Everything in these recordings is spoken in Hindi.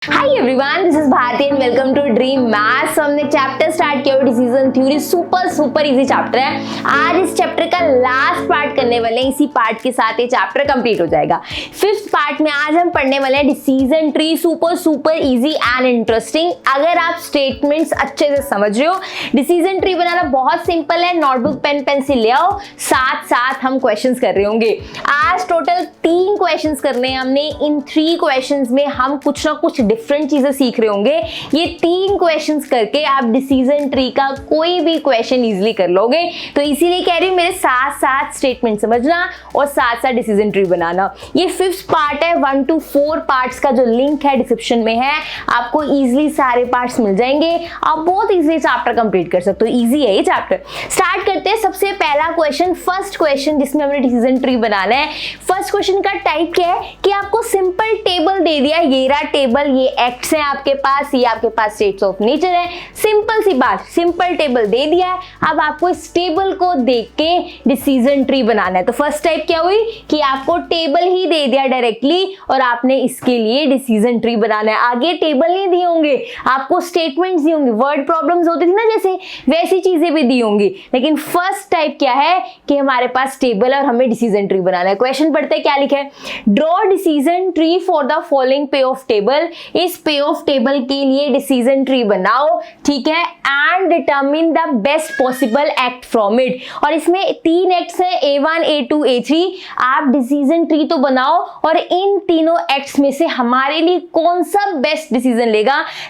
Hi everyone, this is Bharti and welcome to Dream Maths. हमने चैप्टर स्टार्ट किया decision theory. Super easy chapter है। आज इस चैप्टर का लास्ट पार्ट करने वाले हैं। इसी पार्ट के साथ ये चैप्टर कंप्लीट हो जाएगा। फिफ्थ पार्ट में आज हम पढ़ने वाले हैं decision tree. Super easy and interesting. अगर आप स्टेटमेंट्स अच्छे से समझ रहे हो, डिसीजन ट्री बनाना बहुत सिंपल है। नोटबुक पेन पेंसिल ले आओ, साथ साथ हम क्वेश्चंस कर रहे होंगे। आज टोटल 3 क्वेश्चंस करने हैं हमने। इन 3 क्वेश्चंस में हम कुछ ना कुछ डिफरेंट चीजें सीख रहे होंगे। ये 3 क्वेश्चंस करके आप डिसीजन ट्री का कोई भी क्वेश्चन इजीली कर लोगे। तो इसीलिए कह रही हूं मेरे साथ साथ स्टेटमेंट समझना और साथ साथ डिसीजन ट्री बनाना। ये 5th पार्ट है। 1 to 4 पार्ट्स का जो लिंक है डिस्क्रिप्शन में है, आपको इजीली सारे पार्ट्स मिल जाएंगे। आप बहुत इजीली चैप्टर कंप्लीट कर सकते हो। इजी है ये चैप्टर। स्टार्ट करते हैं। सबसे पहला क्वेश्चन, फर्स्ट क्वेश्चन जिसमें हमने डिसीजन ट्री बनाना है। फर्स्ट क्वेश्चन का टाइप क्या है कि आपको सिंपल टेबल दे दिया। ये रहा टेबल, ये एक्ट्स है आपके पास, ये आपके पास स्टेट्स ऑफ नेचर है। सिंपल सी बात, सिंपल टेबल दे दिया है। अब आपको इस टेबल को देख के डिसीजन ट्री बनाना है। तो फर्स्ट टाइप क्या हुई कि आपको टेबल ही दे दिया डायरेक्टली और आपने इसके लिए डिसीजन ट्री बनाना है। आगे टेबल नहीं दिए होंगे, आपको स्टेटमेंट्स दिए होंगे। वर्ड प्रॉब्लम्स होती थी ना जैसे, वैसी चीजें भी दी होंगी। लेकिन फर्स्ट टाइप क्या है कि हमारे पास टेबल और हमें डिसीजन ट्री बनाना है। क्वेश्चन पढ़ते हैं, क्या लिखा है। Draw decision tree for the following पे ऑफ टेबल। इस पे ऑफ टेबल के लिए डिसीजन ट्री बनाओ, ठीक है। And determine the best possible act from it. और इसमें 3 एक्ट्स है, A1, A2, A3। आप डिसीजन ट्री तो बनाओ और इन तीनों एक्ट्स में से हमारे लिए कौन सा बेस्ट डिसीजन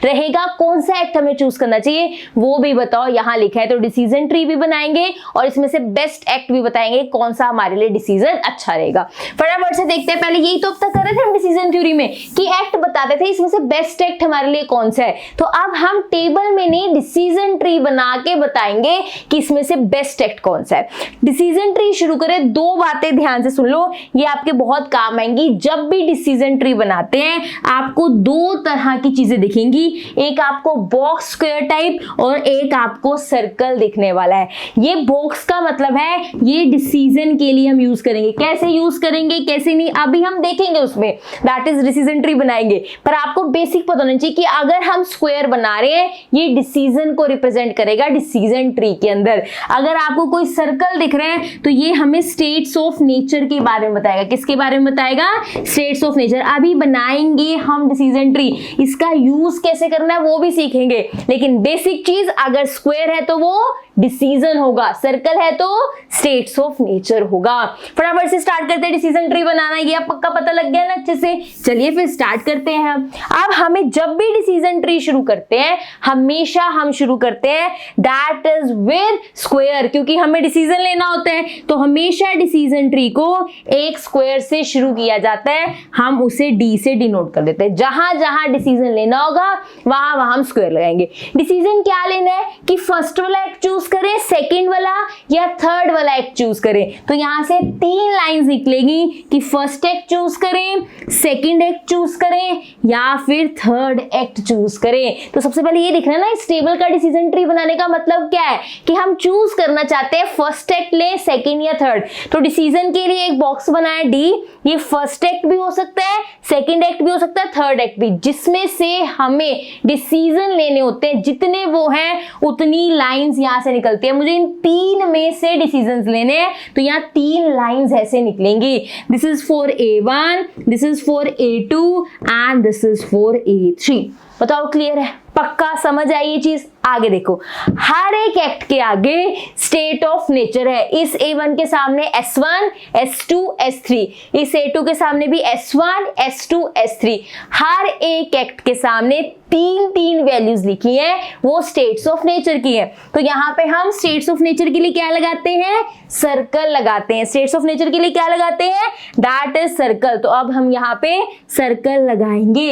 रहेगा, कौन सा एक्ट हमें चूज करना चाहिए वो भी बताओ। यहां लिखा है तो डिसीजन ट्री भी बनाएंगे और इसमें से बेस्ट एक्ट भी बताएंगे कौन सा हमारे लिए डिसीजन अच्छा रहेगा। फटाफट से देखते हैं। पहले यही तो अब तक कर रहे थे हम डिसीजन थ्योरी में कि एक्ट बताते थे, इसमें से बेस्ट एक्ट हमारे लिए कौन सा है। तो अब हम टेबल में नहीं, डिसीजन ट्री बना के बताएंगे कि इसमें से बेस्ट एक्ट कौन सा है। डिसीजन ट्री शुरू करें। 2 बातें ध्यान से सुन लो, ये आपके बहुत काम आएंगी। जब भी डिसीजन ट्री बनाते हैं आपको 2 तरह की चीजें दिखेंगी। एक आपको बॉक्स स्क्वायर टाइप और एक आपको सर्कल दिखने वाला है। ये बॉक्स का मतलब है ये डिसीजन के लिए हम यूज करेंगे। कैसे यूज करेंगे कैसे नहीं अभी हम देखेंगे, उसमें दैट इज डिसीजन ट्री बनाएंगे। पर आपको बेसिक पता होना चाहिए कि अगर हम स्क्वायर बना रहे हैं ये डिसीजन को रिप्रेजेंट करेगा डिसीजन ट्री के अंदर। अगर आपको कोई सर्कल दिख रहा है तो ये हमें स्टेट्स ऑफ नेचर के बारे में बताएगा। किसके बारे में बताएगा? States of nature. अभी बनाएंगे हम डिसीजन ट्री, इसका यूज कैसे करना है वो भी सीखेंगे। लेकिन बेसिक चीज, अगर स्क्वायर है तो वो डिसीजन होगा, सर्कल है तो स्टेट्स ऑफ नेचर होगा। फटाफट से स्टार्ट करते हैं डिसीजन ट्री बनाना। ये अब पक्का पता लग गया ना अच्छे से। चलिए फिर स्टार्ट करते हैं। अब हमें जब भी डिसीजन ट्री शुरू करते हैं हमेशा हम शुरू करते हैं दैट इज विद स्क्वायर, क्योंकि हमें डिसीजन लेना होता है। तो हमेशा डिसीजन ट्री को एक स्क्वायर से शुरू किया जाता है। हम उसे डी से डिनोट कर देते हैं। जहां जहां डिसीजन लेना होगा वहां वहां हम स्क्वायर लगाएंगे। डिसीजन क्या लेना है कि फर्स्ट वाला एक्ट चूज करें, सेकंड वाला या थर्ड वाला एक्ट चूज करें। तो यहां से 3 लाइंस निकलेगी कि फर्स्ट एक्ट चूज करें, सेकंड एक्ट चूज करें या फिर थर्ड एक्ट चूज करें। तो सबसे पहले ये देखना ना, इस टेबल का डिसीजन ट्री बनाने का मतलब क्या है कि हम चूज करना चाहते हैं फर्स्ट एक्ट ले, सेकंड या थर्ड। तो डिसीजन के लिए एक बॉक्स बनाया डी। ये फर्स्ट एक्ट भी हो सकता है, सेकंड एक्ट भी हो सकता है, थर्ड एक्ट भी, जिसमें से हमें डिसीजन लेने होते हैं। जितने वो हैं उतनी लाइंस यहां से निकलती है। मुझे इन 3 में से डिसीजंस लेने हैं तो यहाँ 3 लाइंस ऐसे निकलेंगी। This is for A1, this is for A2 and this is for A3। बताओ क्लियर है? पक्का समझ आई ये चीज? आगे देखो, हर एक एक्ट के आगे स्टेट ऑफ नेचर है। इस A1 के सामने S1, S2, S3, इस A2 के सामने भी S1, S2, S3। हर एक एक्ट के सामने 3 वैल्यूज लिखी है, वो स्टेट्स ऑफ नेचर की है। तो यहाँ पे हम स्टेट्स ऑफ नेचर के लिए क्या लगाते हैं? सर्कल लगाते हैं। स्टेट्स ऑफ नेचर के लिए क्या लगाते हैं? That is circle. तो अब हम यहाँ पे सर्कल लगाएंगे।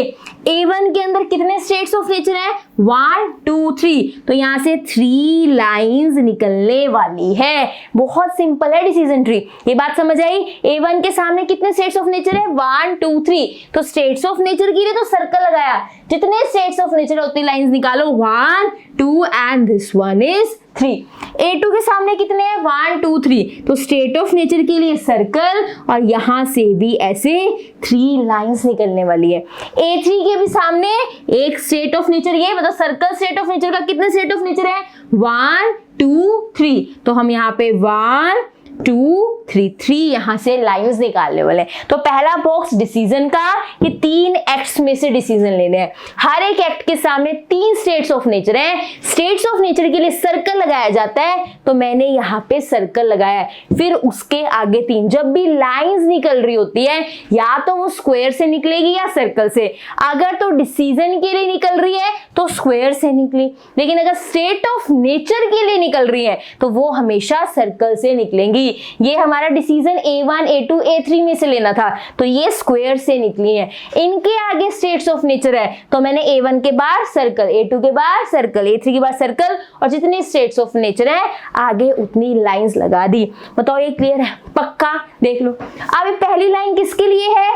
A1 के अंदर कितने स्टेट्स ऑफ नेचर है? 1, 2, 3। तो यहां से 3 लाइंस निकलने वाली है। बहुत सिंपल है डिसीजन ट्री। ये बात समझ आई? A1 के सामने कितने स्टेट्स ऑफ नेचर है? 1, 2, 3। तो स्टेट्स ऑफ नेचर के लिए तो सर्कल लगाया। जितने स्टेट्स ऑफ नेचर उतनी लाइंस निकालो। 1, 2 and this one is 3। A2 के सामने कितने हैं 1 2 3, तो स्टेट ऑफ नेचर के लिए सर्कल और यहां से भी ऐसे 3 लाइंस निकलने वाली है। A3 के भी सामने एक स्टेट ऑफ नेचर, ये मतलब सर्कल स्टेट ऑफ नेचर का कितने स्टेट ऑफ नेचर है 1 2 3, तो हम यहाँ पे 1 2 3 3 यहां से लाइंस निकालने वाले हैं। तो पहला बॉक्स डिसीजन का, ये 3 एक्ट्स में से डिसीजन लेने हैं। हर एक एक्ट के सामने 3 स्टेट्स ऑफ नेचर हैं। स्टेट्स ऑफ नेचर के लिए सर्कल लगाया जाता है, तो मैंने यहाँ पे सर्कल लगाया है। फिर उसके आगे 3, जब भी लाइंस निकल रही होती है या तो वो स्क्वायर से निकलेगी या सर्कल से। अगर तो डिसीजन के लिए निकल रही है तो स्क्वायर से निकली, लेकिन अगर स्टेट ऑफ नेचर के लिए निकल रही है तो वो हमेशा सर्कल से निकलेंगी। ये हमारा डिसीजन A1 A2 A3 में से लेना था, तो ये स्क्वायर से निकली है। इनके आगे स्टेट्स ऑफ नेचर है, तो मैंने A1 के बाद सर्कल, A2 के बाद सर्कल, A3 के बाद सर्कल, और जितने स्टेट्स ऑफ नेचर है आगे उतनी लाइंस लगा दी। बताओ ये क्लियर है? पक्का? देख लो। अब पहली लाइन किसके लिए है?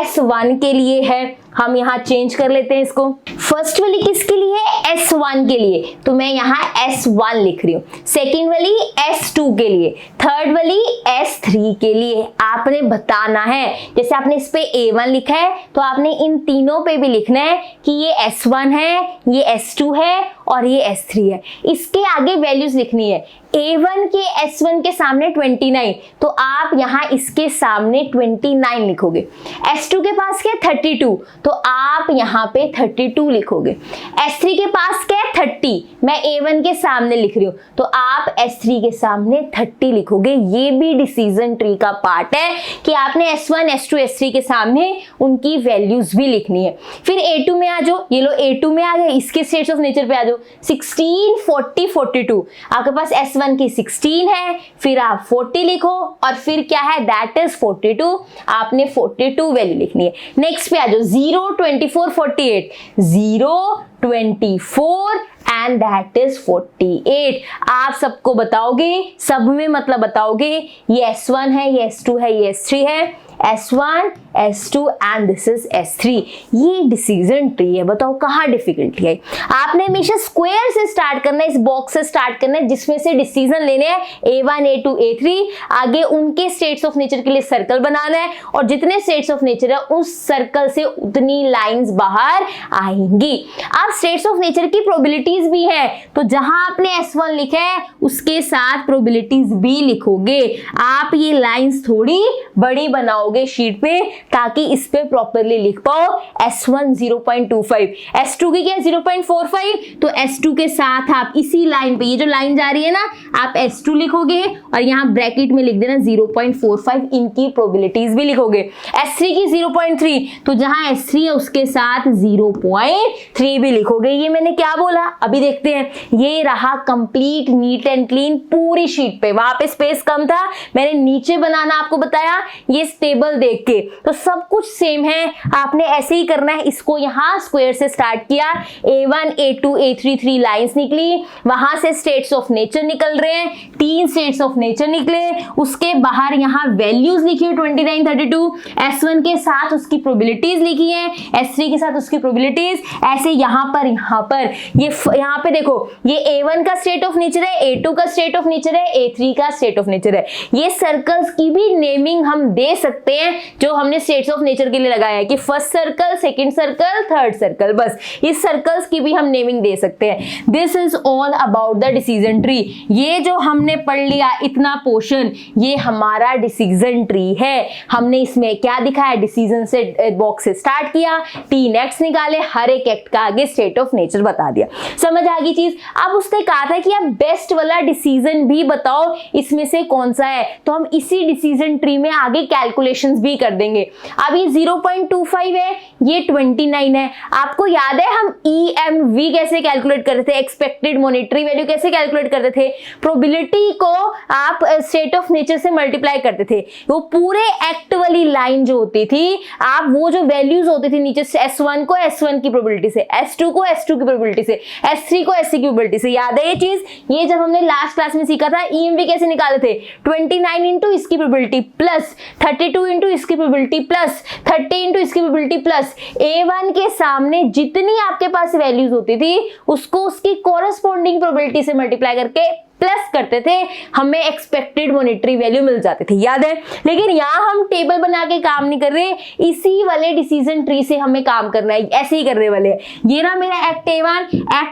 S1 के लिए है। हम यहाँ चेंज कर लेते हैं इसको। फर्स्ट वाली किसके लिए है? S1 के लिए, तो मैं यहाँ S1 लिख रही हूँ। सेकेंड वाली S2 के लिए, थर्ड वाली S3 के लिए। आपने बताना है, जैसे आपने इस पे A1 लिखा है तो आपने इन तीनों पे भी लिखना है कि ये S1 है, ये S2 है और ये S3 है। इसके आगे वैल्यूज लिखनी है। A1 के S1 के सामने 29, तो आप यहाँ इसके सामने 29 लिखोगे। S2 के पास क्या है 32, तो आप यहाँ पे 32 लिखोगे। S3 के पास क्या है 30, मैं A1 के सामने लिख रही हूँ, तो आप S3 के सामने 30 लिखोगे। ये भी डिसीजन ट्री का पार्ट है कि आपने S1 S2 S3 के सामने उनकी वैल्यूज भी लिखनी है। फिर A2 में आ जाओ, ये लो A2 में आ गए, इसके स्टेट्स ऑफ नेचर पे आ जाओ। 16 40 42, आपके पास S1 की 16 है, फिर आप 40 लिखो और फिर क्या है दैट इज 42, आपने 42 वैल्यू लिखनी है। नेक्स्ट पे आ जाओ 0 24 48, 0 24 एंड दैट इज 48। आप सबको बताओगे, सब में मतलब बताओगे ये S1 है, ये S2 है, ये S3 है। S1 S2 and this is S3। ये डिसीजन ट्री है। बताओ कहाँ डिफिकल्टी है? आपने हमेशा स्क्वायर से स्टार्ट करना है, इस बॉक्स से स्टार्ट करना है जिसमें से डिसीजन लेने हैं A1 A2 A3। आगे उनके स्टेट्स ऑफ नेचर के लिए सर्कल बनाना है और जितने स्टेट्स ऑफ नेचर है उस सर्कल से उतनी लाइंस बाहर आएंगी। अब स्टेट्स ऑफ नेचर की प्रोबेबिलिटीज भी है, तो जहां आपने S1 लिखा है उसके साथ प्रोबेबिलिटीज भी लिखोगे। आप ये लाइंस थोड़ी बड़ी बनाओगे शीट पे ताकि इस पे प्रॉपरली लिख पाओ। S1 0.25, S2 की क्या 0.45, तो S2 के साथ आप इसी लाइन पे, ये जो लाइन जा रही है ना, आप S2 लिखोगे और यहाँ ब्रैकेट में लिख देना 0.45, इनकी प्रोबेबिलिटीज भी लिखोगे। S3 की 0.3, तो जहां S3 है उसके साथ 0.3 भी लिखोगे। ये मैंने क्या बोला अभी देखते हैं। ये रहा कंप्लीट नीट एंड क्लीन पूरी शीट पे। वहां पे स्पेस कम था, मैंने नीचे बनाना आपको बताया ये टेबल देख के, तो सब कुछ सेम है। आपने ऐसे ही करना है। इसको यहाँ स्क्वायर से स्टार्ट किया, A1 A2 A3 3 लाइंस निकली, वहां से स्टेट्स ऑफ नेचर निकल रहे हैं, 3 स्टेट्स ऑफ नेचर निकले, उसके बाहर यहाँ वैल्यूज लिखी है 29 32, S1 के साथ उसकी प्रोबेबिलिटीज लिखी है, S3 के साथ उसकी प्रोबेबिलिटीज। ऐसे यहाँ पर ये यहाँ पे देखो, ये A1 का स्टेट ऑफ नेचर है, A2 का स्टेट ऑफ नेचर है, A3 का स्टेट ऑफ नेचर है। ये सर्कल्स की भी नेमिंग हम दे सकते हैं जो हमने स्टेट्स ऑफ नेचर के लिए लगाया है कि first circle, second circle, third circle, बस इस सर्कल्स की भी हम नेमिंग दे सकते हैं। This is all about the decision tree. ये जो हमने पढ़ लिया इतना पोर्शन, ये हमारा डिसीजन ट्री है। हमने इसमें क्या दिखाया, डिसीजन से बॉक्स से स्टार्ट किया, 3 एक्ट्स निकाले, हर एक एक्ट का आगे स्टेट ऑफ नेचर बता दिया। समझ आ गई चीज? अब उसने कहा था कि आप बेस्ट वाला डिसीजन भी बताओ इसमें से कौन सा है, तो हम इसी डिसीजन ट्री में आगे कैलकुलेशंस भी कर देंगे। अब ये 0.25 है, ये 29 है। आपको याद है हम EMV कैसे कैलकुलेट करते थे, एक्सपेक्टेड मॉनेटरी वैल्यू कैसे कैलकुलेट करते थे? प्रोबेबिलिटी को आप स्टेट ऑफ नेचर से मल्टीप्लाई करते थे। वो पूरे एक्ट वाली लाइन जो होती थी, आप वो जो वैल्यूज होती थी नीचे से, S1 को S1 की प्रोबेबिलिटी से, S2 को S2 की प्रोबेबिलिटी से, S3 को S3 की प्रोबेबिलिटी से। याद है ये चीज? ये जब हमने लास्ट क्लास में सीखा था EMV कैसे निकाले थे, 29 इंटू इसकी प्रोबेबिलिटी प्लस 32 इंटू इसकी प्रोबेबिलिटी प्लस 30 इंटू इसकी प्रोबेबिलिटी प्लस A1 के सामने जितनी आपके पास वैल्यूज होती थी उसको उसकी कोरस्पॉन्डिंग प्रोबेबिलिटी से मल्टीप्लाई करके प्लस करते थे हमें एक्सपेक्टेड मॉनेटरी वैल्यू मिल जाते थे, याद है। लेकिन यहाँ हम टेबल बना के काम नहीं कर रहे, इसी वाले डिसीजन ट्री से हमें काम करना है, ऐसे ही करने वाले हैं। ये रहा मेरा एक्ट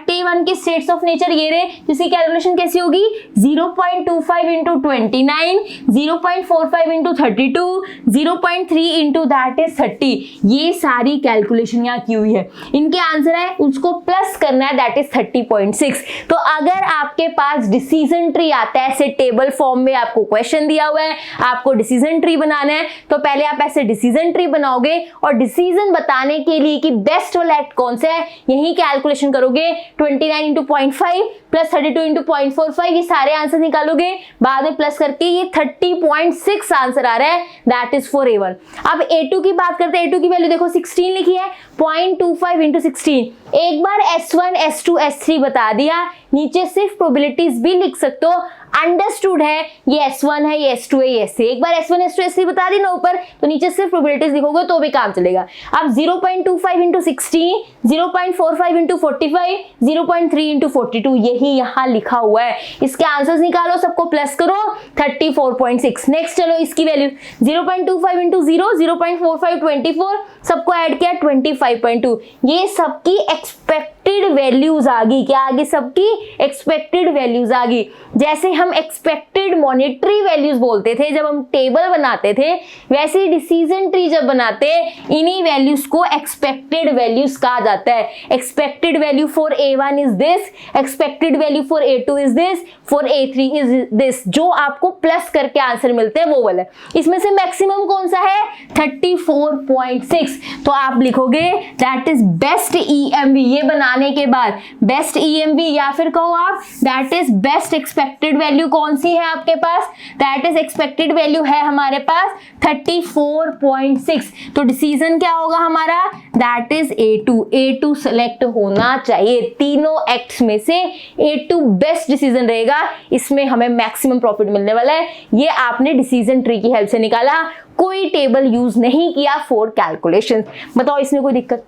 A1 के स्टेट्स ऑफ नेचर ये रहे, जिसकी कैलकुलेशन कैसी होगी 0.25 into 29, 0.45 into 32, 0.3 into that is 30। ये सारी कैलकुलेशन यहाँ की हुई है, इनके आंसर है उसको प्लस करना है, दैट इज 30.6। तो अगर आपके पास डिसीजन ट्री आता है ऐसे टेबल फॉर्म में, आपको क्वेश्चन दिया हुआ है, आपको डिसीजन ट्री बनाना है, तो पहले आप ऐसे डिसीजन ट्री बनाओगे और डिसीजन बताने के लिए कि बेस्ट वाला एक्ट कौन सा है यही कैलकुलेशन करोगे। 29 इंटू 0.5 प्लस 32 इंटू 0.45 ये सारे आंसर निकालोगे, बाद में प्लस करके ये 30.6 आंसर आ रहा है, दैट इज फॉर A1। अब A2 की बात करते हैं, A2 की वैल्यू देखो 16 लिखी है, 0.25 इंटू 16। एक बार S1 S2 S3 बता दिया, नीचे सिर्फ प्रोबेबिलिटीज भी लिख सकते हो, अंडरस्टूड है ये S1 है, ये S2 है, ये S3। एक बार S1 S2 S3 बता दी ना ऊपर, तो नीचे सिर्फ प्रोबेबिलिटीज लिखोगे तो भी काम चलेगा। अब 0.25 इंटू 16, 0.45 इंटू 45, 0.3 इंटू 42 यही यहाँ लिखा हुआ है। इसके आंसर्स निकालो, सबको प्लस करो, 34.6। नेक्स्ट चलो इसकी वैल्यू 0.25 इंटू 0, 0.45 24, सबको ऐड किया 25.2। ये सबकी एक्सपेक्टेड वैल्यूज आ गई, क्या आ गई सबकी एक्सपेक्टेड वैल्यूज आ गई। जैसे हम एक्सपेक्टेड मॉनेटरी वैल्यूज बोलते थे जब हम टेबल बनाते थे, वैसे डिसीजन ट्री जब बनाते इन्हीं वैल्यूज को एक्सपेक्टेड वैल्यूज कहा जाता है। Expected value for A1 is this, expected value for A2 is this, for A3 is this. जो आपको प्लस करके आंसर मिलते हैं वो वाला। इसमें से मैक्सिमम कौन सा है 34.6, तो आप लिखोगे दैट इज बेस्ट EMV। ये बनाने के बाद बेस्ट EMV या फिर कहो आप that is best expected value कौन सी है आपके पास, दैट इज एक्सपेक्टेड वैल्यू है हमारे पास 34.6। तो डिसीजन क्या होगा हमारा, दैट इज A2 सेलेक्ट होना चाहिए। तीनों एक्ट्स में से A2 बेस्ट डिसीजन रहेगा, इसमें हमें मैक्सिमम प्रॉफिट मिलने वाला है। ये आपने डिसीजन ट्री की हेल्प से निकाला, कोई टेबल यूज नहीं किया फॉर कैलकुलेशन। बताओ इसमें कोई दिक्कत?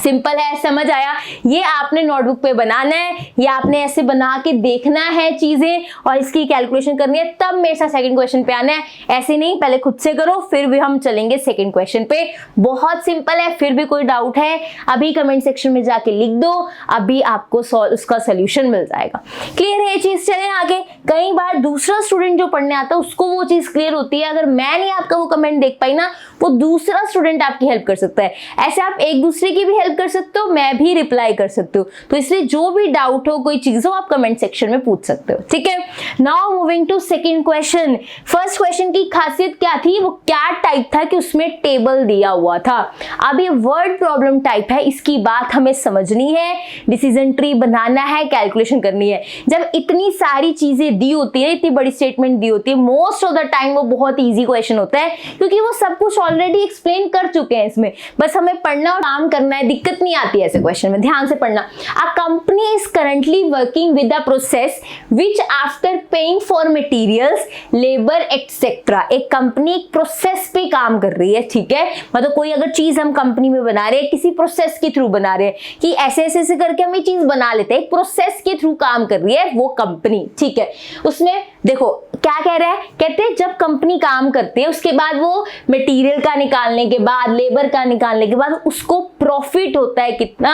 सिंपल है, समझ आया। ये आपने नोटबुक पे बनाना है, ये आपने ऐसे बना के देखना है चीजें और इसकी कैलकुलेशन करनी है, तब मेरे साथ सेकंड क्वेश्चन पे आना है। ऐसे नहीं, पहले खुद से करो फिर भी हम चलेंगे सेकंड क्वेश्चन पे। बहुत सिंपल है, फिर भी कोई डाउट है अभी कमेंट सेक्शन में जाके लिख दो, अभी आपको उसका सोल्यूशन मिल जाएगा। क्लियर है ये चीज? चलें आगे। कई बार दूसरा स्टूडेंट जो पढ़ने आता है उसको वो चीज क्लियर होती है, अगर मैं नहीं आपका वो कमेंट देख पाई ना, वो दूसरा स्टूडेंट आपकी हेल्प कर सकता है। ऐसे आप एक दूसरे की भी हेल्प कर सकते हो, मैं भी रिप्लाई कर सकती हूँ। तो इसलिए जो भी डाउट हो, कोई चीज हो, आप कमेंट सेक्शन में पूछ सकते हो, ठीक है। Now moving to second question. First question की खासियत क्या थी, वो क्या टाइप था कि उसमें टेबल दिया हुआ था। अब ये वर्ड प्रॉब्लम टाइप है, इसकी बात हमें समझनी है, डिसीजन ट्री बनाना है, कैलकुलेशन करनी है। जब इतनी सारी चीजें दी होती है, इतनी बड़ी स्टेटमेंट दी होती है, मोस्ट ऑफ द टाइम वो बहुत ईजी क्वेश्चन होता है, क्योंकि वो सब कुछ ऑलरेडी एक्सप्लेन कर चुके हैं इसमें, बस हमें पढ़ना और काम करना है। दिक्कत नहीं आती है ऐसे क्वेश्चन में, ध्यान से पढ़ना। A company is currently working with a process which after paying for materials, labour etcetera. एक कंपनी एक प्रोसेस पे काम कर रही है, ठीक है। मतलब कोई अगर चीज हम कंपनी में बना रहे हैं, किसी प्रोसेस के थ्रू बना रहे हैं कि ऐसे ऐसे करके हम ये चीज बना लेते हैं, एक प्रोसेस के थ्रू काम कर रही है वो कंपनी, ठीक है। उसमें देखो क्या कह रहा है, कहते हैं जब कंपनी काम करती है उसके बाद वो मटेरियल का निकालने के बाद, लेबर का निकालने के बाद उसको प्रॉफिट होता है कितना,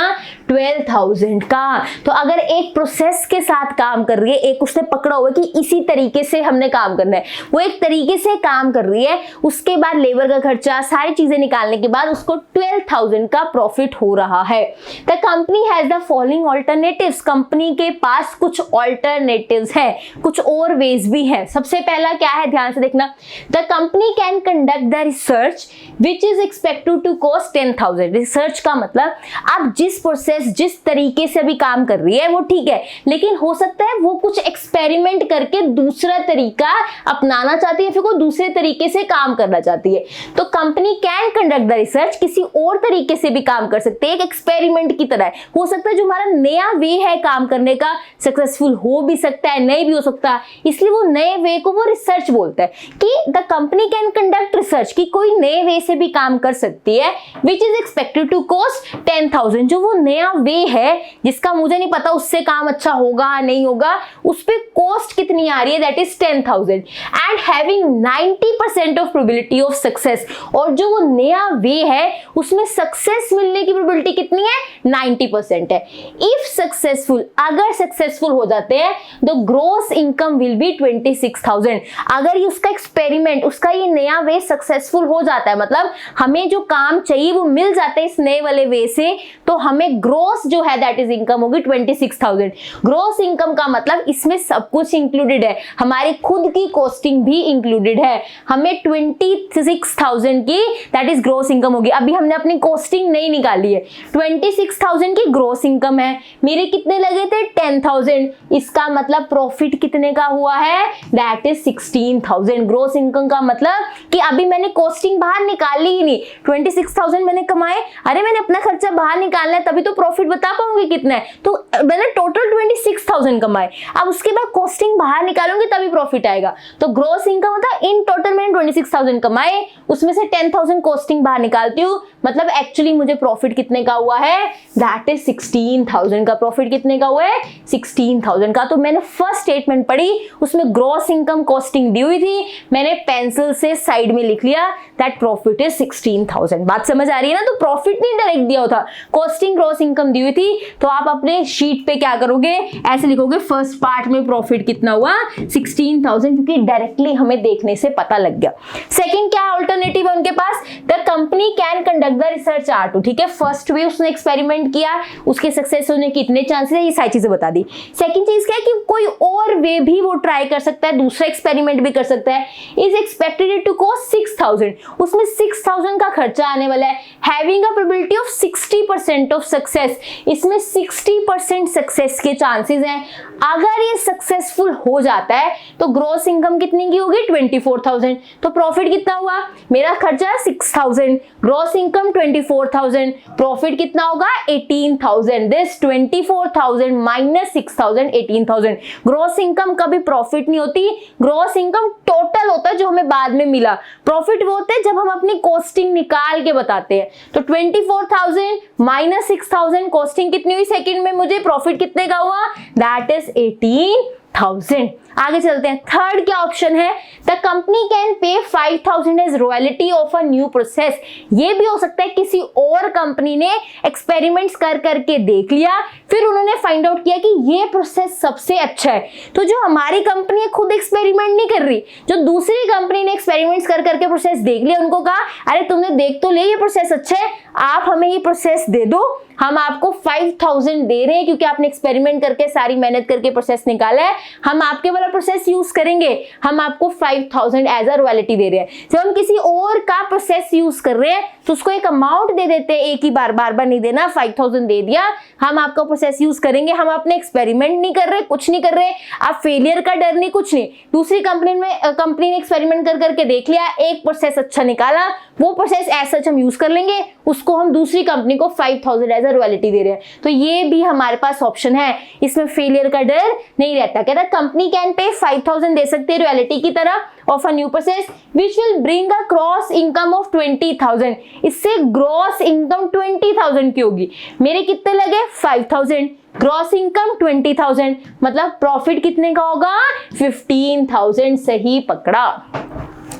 12,000 का। तो अगर एक प्रोसेस के साथ काम कर रही है, एक उसने पकड़ा हुआ कि इसी तरीके से हमने काम करना है, वो एक तरीके से काम कर रही है, उसके बाद लेबर का खर्चा सारी चीजें निकालने के बाद उसको 12,000 का प्रॉफिट हो रहा है। The company has the following alternatives. Company के पास कुछ ऑल्टरनेटिव्स है, कुछ और वेज भी है। सबसे पहला क्या है, ध्यान से देखना। The company can conduct the research which is expected to cost 10,000। Research का मतलब आप जिस प्रोसेस, जिस तरीके से अभी काम कर रही है वो ठीक है, लेकिन हो सकता है वो कुछ एक्सपेरिमेंट करके दूसरा तरीका अपनाना चाहती है, फिर वो दूसरे तरीके से काम करना चाहती है। तो company can conduct the research, किसी और तरीके से भी काम कर सकते हैं, एक एक्सपेरिमेंट की तरह है। हो सकता है जो हमारा नया वे है काम करने का सक्सेसफुल हो भी सकता है, नहीं भी हो सकता, इसलिए इसलिए वो नए वे को वो रिसर्च बोलता है कि the company can conduct research, कि कोई नए वे से भी काम कर सकती है, which is expected to cost 10,000। जो वो नया वे है जिसका मुझे नहीं पता उससे काम अच्छा होगा नहीं होगा, उस पे कॉस्ट कितनी आ रही है, that is 10,000 and having 90% of probability of success. और जो वो नया वे है उसमें सक्सेस मिलने की प्रोबेबिलिटी कितनी है, 90% है। इफ सक्सेसफुल, अगर सक्सेसफुल हो जाते हैं तो ग्रोस इनकम विल बी 26,000। अगर ये उसका एक्सपेरिमेंट, उसका ये नया वे सक्सेसफुल हो जाता है, मतलब हमें जो काम चाहिए वो मिल जाता है इस नए वाले वे से, तो हमें ग्रोस जो है दैट इज इनकम होगी 26,000। ग्रोस इनकम का मतलब इसमें सब कुछ इंक्लूडेड है, हमारी खुद की कॉस्टिंग भी इंक्लूडेड है। हमें 26,000 की दैट इज ग्रोस इनकम होगी। अभी हमने अपनी कॉस्टिंग नहीं निकाली है, 26,000 की ग्रोस इनकम है, मेरे कितने लगे थे 10,000, इसका मतलब प्रॉफिट कितने का हुआ है, दैट इज 16,000। ग्रोस इनकम का मतलब कि अभी मैंने कॉस्टिंग बाहर निकाली ही नहीं, 26,000 मैंने कमाए, अरे मैंने अपना खर्चा बाहर निकालना है तभी तो प्रॉफिट बता पाऊंगी कितना है, तो मैंने टोटल 26,000 कमाए। अब उसके बाद कॉस्टिंग बाहर निकालूंगी तभी प्रॉफिट आएगा। तो ग्रोस इनकम होता है इन टोटल मैंने 26,000 कमाए, उसमें से 10,000 कॉस्टिंग बाहर निकालती हूँ, मतलब एक्चुअली मुझे प्रॉफिट कितने का हुआ है, दैट इज 16,000 का। प्रॉफिट कितने का हुआ है, 16,000 का। तो मैंने फर्स्ट स्टेटमेंट पढ़ी, उसमें ग्रोस इनकम कॉस्टिंग दी हुई थी, मैंने पेंसिल से साइड में लिख लिया दैट प्रॉफिट इज 16,000। बात समझ आ रही है ना? तो प्रॉफिट नहीं डायरेक्ट दिया होता, कॉस्टिंग ग्रोस इनकम दी हुई थी। तो आप अपने शीट पे क्या करोगे, ऐसे लिखोगे फर्स्ट पार्ट में प्रॉफिट कितना हुआ 16,000, क्योंकि डायरेक्टली हमें देखने से पता लग गया। सेकंड क्या अल्टरनेटिव है उनके पास, the company can conduct the research R2। ठीक है, फर्स्ट वे उसने एक्सपेरिमेंट किया, उसके सक्सेस होने के कितने चांसेस है, ये सारी चीजें बता दी। सेकंड चीज क्या है कि कोई और वे भी वो ट्राई कर सकता है, दूसरा एक्सपेरिमेंट भी कर सकता है। इज एक्सपेक्टेड टू कॉस्ट 6,000, उसमें 6,000 का खर्चा आने वाला है। Having a probability of 60% of success, इसमें 60% सक्सेस के चांसेस हैं। अगर ये सक्सेसफुल हो जाता है तो ग्रोस इनकम कितनी की होगी 24,000। तो प्रॉफिट कितना हुआ, मेरा खर्चा 6,000, ग्रोस इनकम 24,000, प्रॉफिट कितना होगा 18,000। This 24,000 minus 6,000 18,000। ग्रोस इनकम कभी प्रॉफिट नहीं होती, ग्रोस इनकम टोटल होता है जो हमें बाद में मिला। प्रॉफिट वो होते हैं जब हम अपनी कॉस्टिंग निकाल के बताते हैं। तो 24,000 माइनस 6,000, कॉस्टिंग कितनी हुई सेकंड में, मुझे प्रॉफिट कितने का हुआ, दैट इज 18,000। आगे चलते हैं, थर्ड क्या ऑप्शन है, the company can pay 5,000 as royalty of a new process. ये भी हो सकता है किसी और कंपनी ने एक्सपेरिमेंट्स कर करके देख लिया, फिर उन्होंने फाइंड आउट किया कि ये प्रोसेस सबसे अच्छा है। तो जो हमारी कंपनी है खुद एक्सपेरिमेंट नहीं कर रही, जो दूसरी कंपनी ने एक्सपेरिमेंट्स कर करके प्रोसेस देख लिया, उनको कहा अरे तुमने देख तो लिया ये प्रोसेस अच्छा है, आप हमें ये प्रोसेस दे दो, हम आपको 5,000 दे रहे हैं क्योंकि आपने एक्सपेरिमेंट करके सारी मेहनत करके प्रोसेस निकाला है, हम आपके वाला प्रोसेस यूज करेंगे, हम आपको 5,000 एज अ रॉयल्टी दे रहे हैं। जब हम किसी और का प्रोसेस यूज कर रहे हैं तो उसको एक अमाउंट दे देते हैं, एक ही बार बार नहीं देना, 5,000 दे दिया, हम आपका प्रोसेस यूज करेंगे, हम अपने एक्सपेरिमेंट नहीं कर रहे, कुछ नहीं कर रहे, आप फेलियर का डर नहीं, कुछ नहीं। दूसरी कंपनी ने एक्सपेरिमेंट कर करके देख लिया, एक प्रोसेस अच्छा निकाला, वो प्रोसेस ऐसा हम यूज कर लेंगे, उसको हम दूसरी कंपनी को 5,000 एज अ रॉयल्टी दे रहे हैं। तो ये भी हमारे पास ऑप्शन है, इसमें फेलियर का डर नहीं रहता। कहता कंपनी कैन पे 5,000 दे सकते हैं रॉयल्टी की तरह of a new process which will bring a cross income of 20,000। इससे ग्रॉस इनकम 20,000 की होगी, मेरे कितने लगे 5,000, ग्रॉस इनकम 20,000, मतलब प्रॉफिट कितने का होगा 15,000। सही पकड़ा।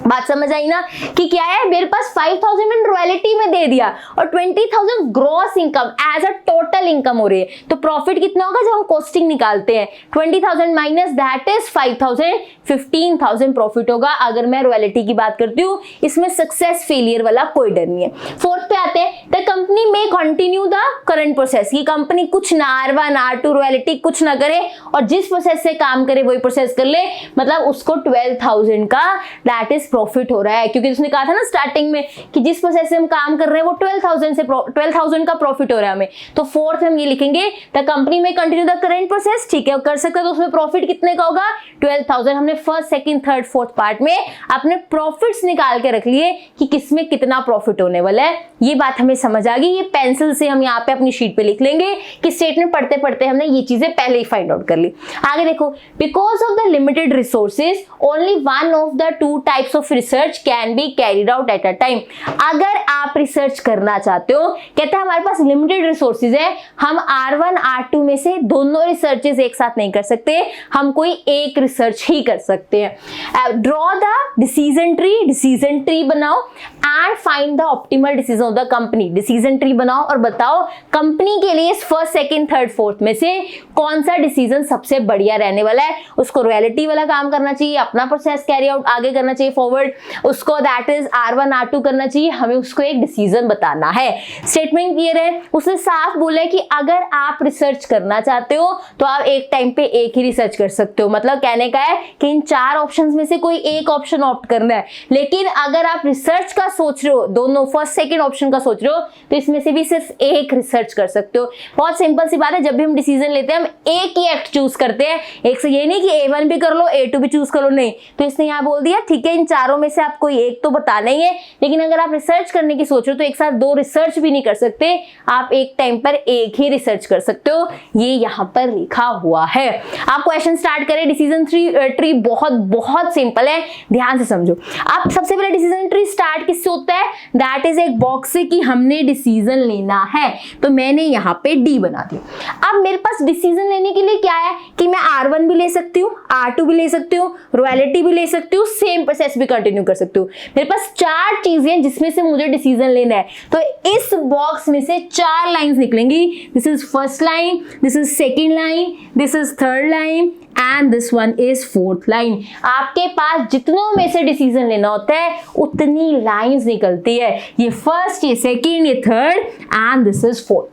बात समझ आई ना कि क्या है, मेरे पास 5,000 मैंने रॉयल्टी में दे दिया और 20,000 gross income as a total income हो रही है। तो प्रॉफिट कितना होगा जब हम कॉस्टिंग निकालते हैं, 20,000 माइनस दैट इज 5,000, 15,000 प्रॉफिट होगा अगर मैं रॉयल्टी की बात करती हूँ। इसमें सक्सेस फेलियर वाला कोई डर नहीं है। फोर्थ पे आते हैं, द कंपनी में कंटिन्यू द करंट प्रोसेस, की कंपनी कुछ ना R1 R2 रॉयल्टी कुछ ना करे और जिस प्रोसेस से काम करे वही प्रोसेस कर ले, मतलब उसको 12,000 का दैट इज प्रॉफिट हो रहा है, क्योंकि उसने कहा था ना स्टार्टिंग में कि जिस प्रोसेस से हम काम कर रहे हैं वो 12,000 का प्रॉफिट हो रहा है हमें, तो फोर्थ में हम ये लिखेंगे द कंपनी में कंटिन्यू द करेंट प्रोसेस। ठीक है, कर सकते हो, तो उसमें प्रॉफिट कितने का होगा 12,000। हमने first second third fourth part में अपने प्रॉफिट्स निकाल के रख लिए कि किसमें कितना प्रॉफिट होने वाला है। ये बात हमें समझ आ गई। ये पेंसिल से हम यहाँ पे अपनी शीट पे लिख लेंगे कि स्टेटमेंट पढ़ते पढ़ते हमने ये चीजें पहले ही फाइंड आउट कर ली। आगे देखो, because of the limited resources only one of the two types of research can be carried out at a time. अगर आप रिसर्च करना चाहते हो, कहते हैं हमारे पास लिमिटेड रिसोर्सेज है, हम R1 R2 में से दोनों रिसर्चेज एक साथ नहीं कर सकते, हम कोई एक रिसर्च ही कर सकते हैं। ड्रॉ द डिसीजन ट्री बनाओ and find the optimal decision of the company. Decision tree बनाओ और बताओ कंपनी के लिए फर्स्ट सेकंड थर्ड फोर्थ में से कौन सा डिसीजन सबसे बढ़िया रहने वाला है। उसको रॉयल्टी वाला काम करना चाहिए, अपना प्रोसेस कैरी आउट आगे करना चाहिए फॉरवर्ड, उसको दैट इज R1 R2 करना चाहिए, हमें उसको एक डिसीजन बताना है। स्टेटमेंट क्लियर है। उसने साफ बोला है कि अगर आप रिसर्च करना चाहते हो तो आप एक टाइम पे एक ही रिसर्च कर सकते हो। मतलब कहने का है कि इन चार ऑप्शंस में से कोई एक ऑप्शन ऑप्ट करना है। लेकिन अगर आप रिसर्च का सोच रहे हो, दोनों फर्स्ट सेकंड ऑप्शन का सोच रहे हो, तो इसमें से भी सिर्फ एक रिसर्च कर सकते हो। बहुत सिंपल सी बात है, जब भी हम डिसीजन लेते हैं हम एक ही एक्ट चूज करते हैं, एक से ये नहीं कि A1 भी कर लो A2 भी चूज करो, नहीं। तो इसने यहाँ बोल दिया ठीक है इन चारों में से आप कोई एक तो बताना ही है, लेकिन अगर आप रिसर्च करने की सोच रहे हो तो एक साथ दो रिसर्च भी नहीं कर सकते, आप एक टाइम पर एक ही रिसर्च कर सकते हो। ये यहाँ पर लिखा हुआ है। आप क्वेश्चन स्टार्ट करें। डिसीजन ट्री बहुत बहुत सिंपल है, ध्यान से समझो। आप सबसे पहले डिसीजन ट्री स्टार्ट किससे होता है, दैट इज एक बॉक्स से कि हमने डिसीजन लेना है, तो मैंने यहाँ पे डी बना दिया। अब मेरे पास डिसीजन लेने के लिए क्या है कि मैं R1 भी ले सकती हूँ, R2 भी ले सकती हूँ, रॉयल्टी भी ले सकती हूँ, सेम प्रोसेस भी कंटिन्यू कर सकती हूँ। मेरे पास चार चीजें जिसमें से मुझे डिसीजन लेना है, तो इस बॉक्स में से चार लाइंस निकलेंगी। This is first line, this is second line, this is third line and this one is fourth line. आपके पास जितनों में से डिसीजन लेना होता है उतनी लाइंस निकलती है। ये फर्स्ट, ये सेकेंड, ये third and this is fourth.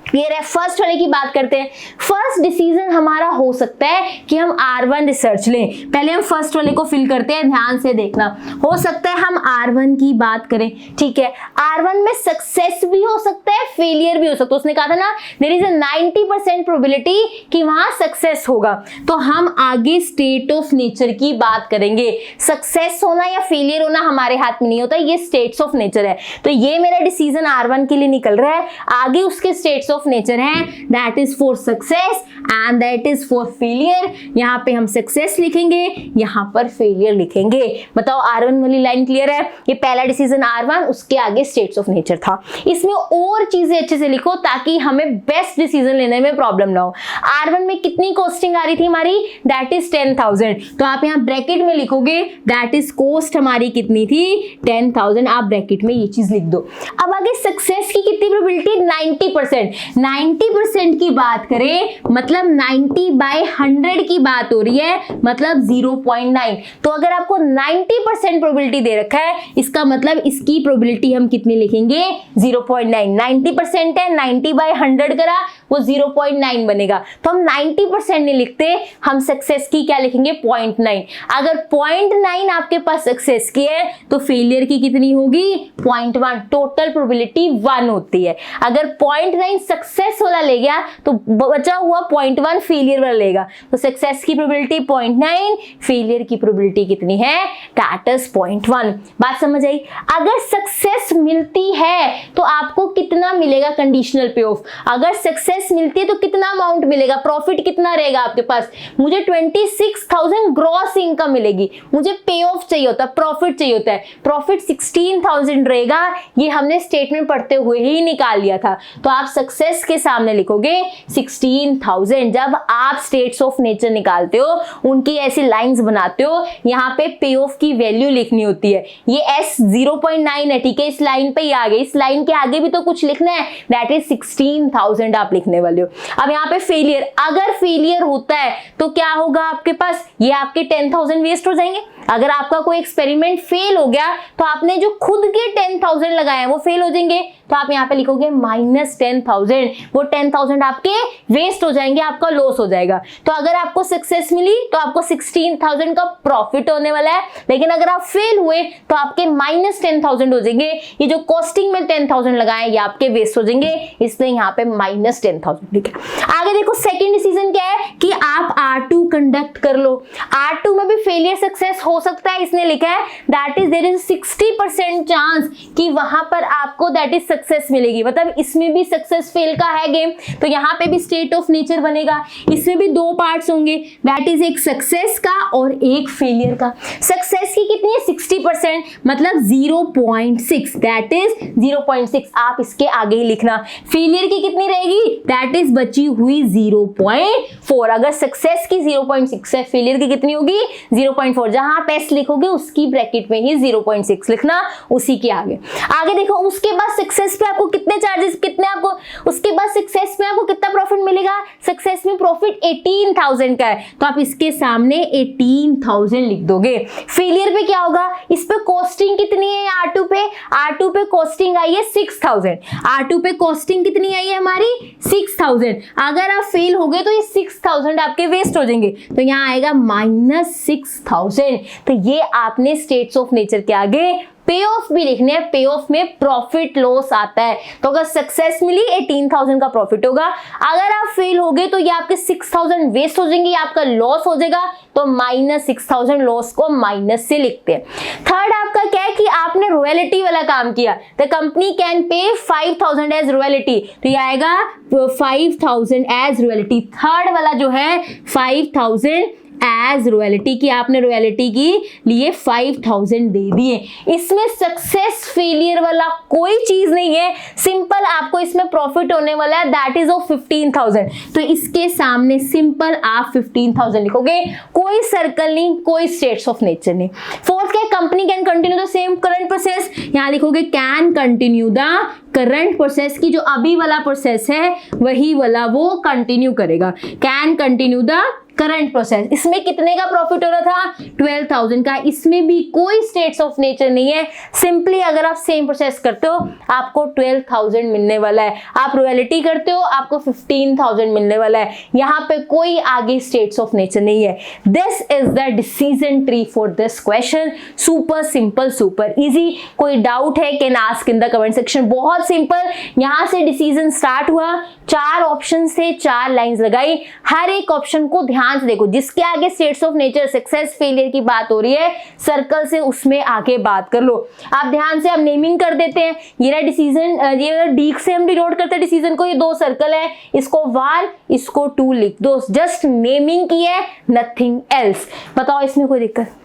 Clear है। फर्स्ट वाले की बात करते हैं। फर्स्ट डिसीजन हमारा हो सकता है कि हम R1 रिसर्च लें। पहले हम फर्स्ट वाले को फिल करते हैं, ध्यान से देखना। हो सकता है हम R1 की बात करें, ठीक है। R1 में सक्सेस भी हो सकता है, फेलियर भी हो सकता है। उसने कहा था ना देयर इज अ 90% प्रोबेबिलिटी कि वहां सक्सेस होगा, तो हम आगे स्टेट ऑफ नेचर की बात करेंगे। सक्सेस होना या फेलियर होना हमारे हाथ में नहीं होता, ये स्टेट्स ऑफ नेचर है। तो ये मेरा डिसीजन R1 के लिए निकल रहा है। आगे उसके स्टेट्स ऑफ नेचर है, that is for success and that is for failure. यहां पे हम सक्सेस लिखेंगे, यहां पर फेलियर लिखेंगे। बताओ R1 वाली लाइन क्लियर है। ये पहला डिसीजन R1, उसके आगे स्टेट्स ऑफ नेचर था। इसमें और चीजें अच्छे से लिखो ताकि हमें बेस्ट डिसीजन लेने में प्रॉब्लम ना हो। R1 में कितनी कॉस्टिंग आ रही थी हमारी, दैट इज 10,000, तो आप यहां ब्रैकेट में लिखोगे दैट इज कॉस्ट हमारी कितनी थी 10,000। आप ब्रैकेट में ये चीज लिख दो। अब आगे सक्सेस की कितनी प्रोबेबिलिटी, 90%। 90% की बात करें मतलब 90/100 की बात हो रही है, मतलब 0.9। तो अगर आपको 90% प्रोबेबिलिटी दे रखा है, इसका मतलब इसकी प्रोबेबिलिटी हम कितनी लिखेंगे 0.9। 90% है, 90/100 करा वो 0.9 बनेगा। तो हम 90% नहीं लिखते, हम सक्सेस की क्या लिखेंगे 0.9। अगर 0.9 आपके पास सक्सेस की है तो फेलियर की कितनी होगी 0.1। टोटल प्रोबेबिलिटी 1 होती है। अगर 0.9 सक्सेस वाला ले गया तो बचा हुआ 0.1 फेलियर वाला लेगा। तो सक्सेस की प्रोबेबिलिटी 0.9, फेलियर की प्रोबेबिलिटी कितनी है, दैट इज 0.1। बात समझ आई। अगर सक्सेस मिलती है तो आपको कितना मिलेगा कंडीशनल पे ऑफ। अगर सक्सेस मिलती है तो कितना अमाउंट मिलेगा, प्रॉफिट कितना रहेगा आपके पास। मुझे 26,000 ग्रॉस इनकम मिलेगी, मुझे पे ऑफ चाहिए होता है, प्रॉफिट चाहिए होता है। प्रॉफिट 16,000 रहेगा, ये हमने स्टेटमेंट पढ़ते हुए ही निकाल लिया था। तो आप सक्सेस के सामने लिखोगे 16,000। जब आप स्टेट्स ऑफ नेचर निकालते हो, उनकी ऐसी लाइंस बनाते हो, यहाँ पे पे ऑफ की वैल्यू लिखनी होती है। ये S 0.9 है, ठीक है, इस लाइन पे ही आ गए। इस लाइन के आगे भी तो कुछ लिखना है, दैट इज 16,000 आप लिखने वाले हो। अब यहाँ पे फेलियर, अगर फेलियर होता है तो क्या होगा आपके पास, ये आपके 10,000 वेस्ट हो जाएंगे। अगर आपका कोई एक्सपेरिमेंट फेल हो गया तो आपने जो खुद के 10,000 लगाए वो फेल हो जाएंगे, तो आप यहाँ पे लिखोगे -10,000, वो 10,000 आपके वेस्ट हो जाएंगे, आपका लॉस हो जाएगा। तो अगर आपको सक्सेस मिली तो आपको 16,000 का प्रॉफिट होने वाला है, लेकिन अगर आप फेल हुए तो आपके -10,000 हो जाएंगे। ये जो कॉस्टिंग में 10,000 लगाए ये आपके वेस्ट हो जाएंगे, इसलिए यहाँ पे -10,000। ठीक है, आगे देखो सेकंड डिसीजन क्या है कि आप R2 कंडक्ट कर लो। R2 में भी फेलियर सक्सेस हो सकता है, इसने लिखा है that is there is 60% chance कि वहां पर आपको दैट इज सक्सेस मिलेगी, मतलब इसमें भी सक्सेस फेल का है गेम। तो यहाँ पे भी स्टेट ऑफ नेचर बनेगा, इसमें भी दो पार्ट्स होंगे, दैट इज एक सक्सेस का और एक फेलियर का। सक्सेस की कितनी है 60%, मतलब 0.6, दैट इज 0.6, आप इसके आगे ही लिखना। फेलियर की कितनी रहेगी, दैट इज बची हुई 0.4। अगर सक्सेस की 0.6 है, फेलियर की कितनी होगी 0.4। जहां आप एस लिखोगे उसकी ब्रैकेट में ही 0.6 लिखना, उसी के आगे। आगे देखो उसके बाद सक्सेस पे आपको कितने चार्जेस, कितने आपको उसके बाद सक्सेस में आपको कितना प्रॉफिट मिलेगा, सक्सेस में प्रॉफिट 18,000 का है, तो आप इसके सामने 18,000 लिख दोगे। फेलियर पे क्या होगा, इस पे कॉस्टिंग कितनी है R2 पे, R2 पे कॉस्टिंग आई है 6,000, R2 पे कॉस्टिंग कितनी आई है हमारी 6,000। अगर आप फेल हो गए तो ये 6,000 आपके वेस्ट हो जाएंगे, तो यहाँ आएगा -6,000। तो ये आपने स्टेट्स ऑफ नेचर के आगे पे ऑफ भी लिखने हैं, पे ऑफ में प्रॉफिट लॉस आता है। तो अगर सक्सेस मिली 18,000 का प्रॉफिट होगा, अगर आप फेल हो गए तो ये आपके 6,000 वेस्ट हो जाएंगे, आपका लॉस हो जाएगा, तो -6,000 लॉस को माइनस से लिखते हैं। थर्ड आपका क्या है कि आपने रॉयल्टी वाला काम किया, the company can pay 5,000 as royalty, तो ये आएगा 5,000 एज रॉयल्टी। थर्ड वाला जो है 5,000 एज रॉयल्टी की, आपने रॉयल्टी की लिए 5,000 दे दिए। इसमें सक्सेस फेलियर वाला कोई चीज नहीं है, सिंपल आपको इसमें प्रॉफिट होने वाला है दैट इज ऑफ 15,000, तो इसके सामने सिंपल आप 15,000 लिखोगे, कोई सर्कल नहीं, कोई स्टेट्स ऑफ नेचर नहीं। फोर्थ क्या, company can continue the same current process, यहां लिखोगे can continue the current process की जो अभी वाला प्रोसेस है वही वाला वो कंटिन्यू करेगा, can continue the current process. इसमें कितने का प्रॉफिट हो रहा था 12,000 का, इसमें भी कोई स्टेट्स ऑफ नेचर नहीं है, सिंपली अगर आप सेम प्रोसेस करते हो आपको 12,000 मिलने वाला है, आप रॉयल्टी करते हो आपको 15,000 मिलने वाला है, यहाँ पे कोई आगे स्टेट्स ऑफ नेचर नहीं है। This is the decision tree for this question, super simple super easy. कोई डाउट है can ask in the comment section. बहुत सिंपल, यहाँ से डिसीजन स्टार्ट हुआ, 4 ऑप्शन से 4 लाइंस लगाई, हर एक ऑप्शन को ध्यान से देखो, जिसके आगे states of nature success failure की बात हो रही है सर्कल से उसमें आगे बात कर लो। आप ध्यान से, हम नेमिंग कर देते हैं, ये रहा डिसीजन, ये डी से हम डिनोट करते हैं डिसीजन को, ये 2 सर्कल है, इसको 1 इसको 2 लिख दो, जस्ट नेमिंग की है, नथिंग एल्स। बताओ इसमें कोई दिक्कत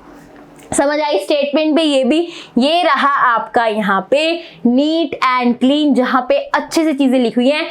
समझ आई स्टेटमेंट पे? ये भी ये रहा आपका यहाँ पे नीट एंड क्लीन, जहाँ पे अच्छे से चीजें लिखी हुई हैं।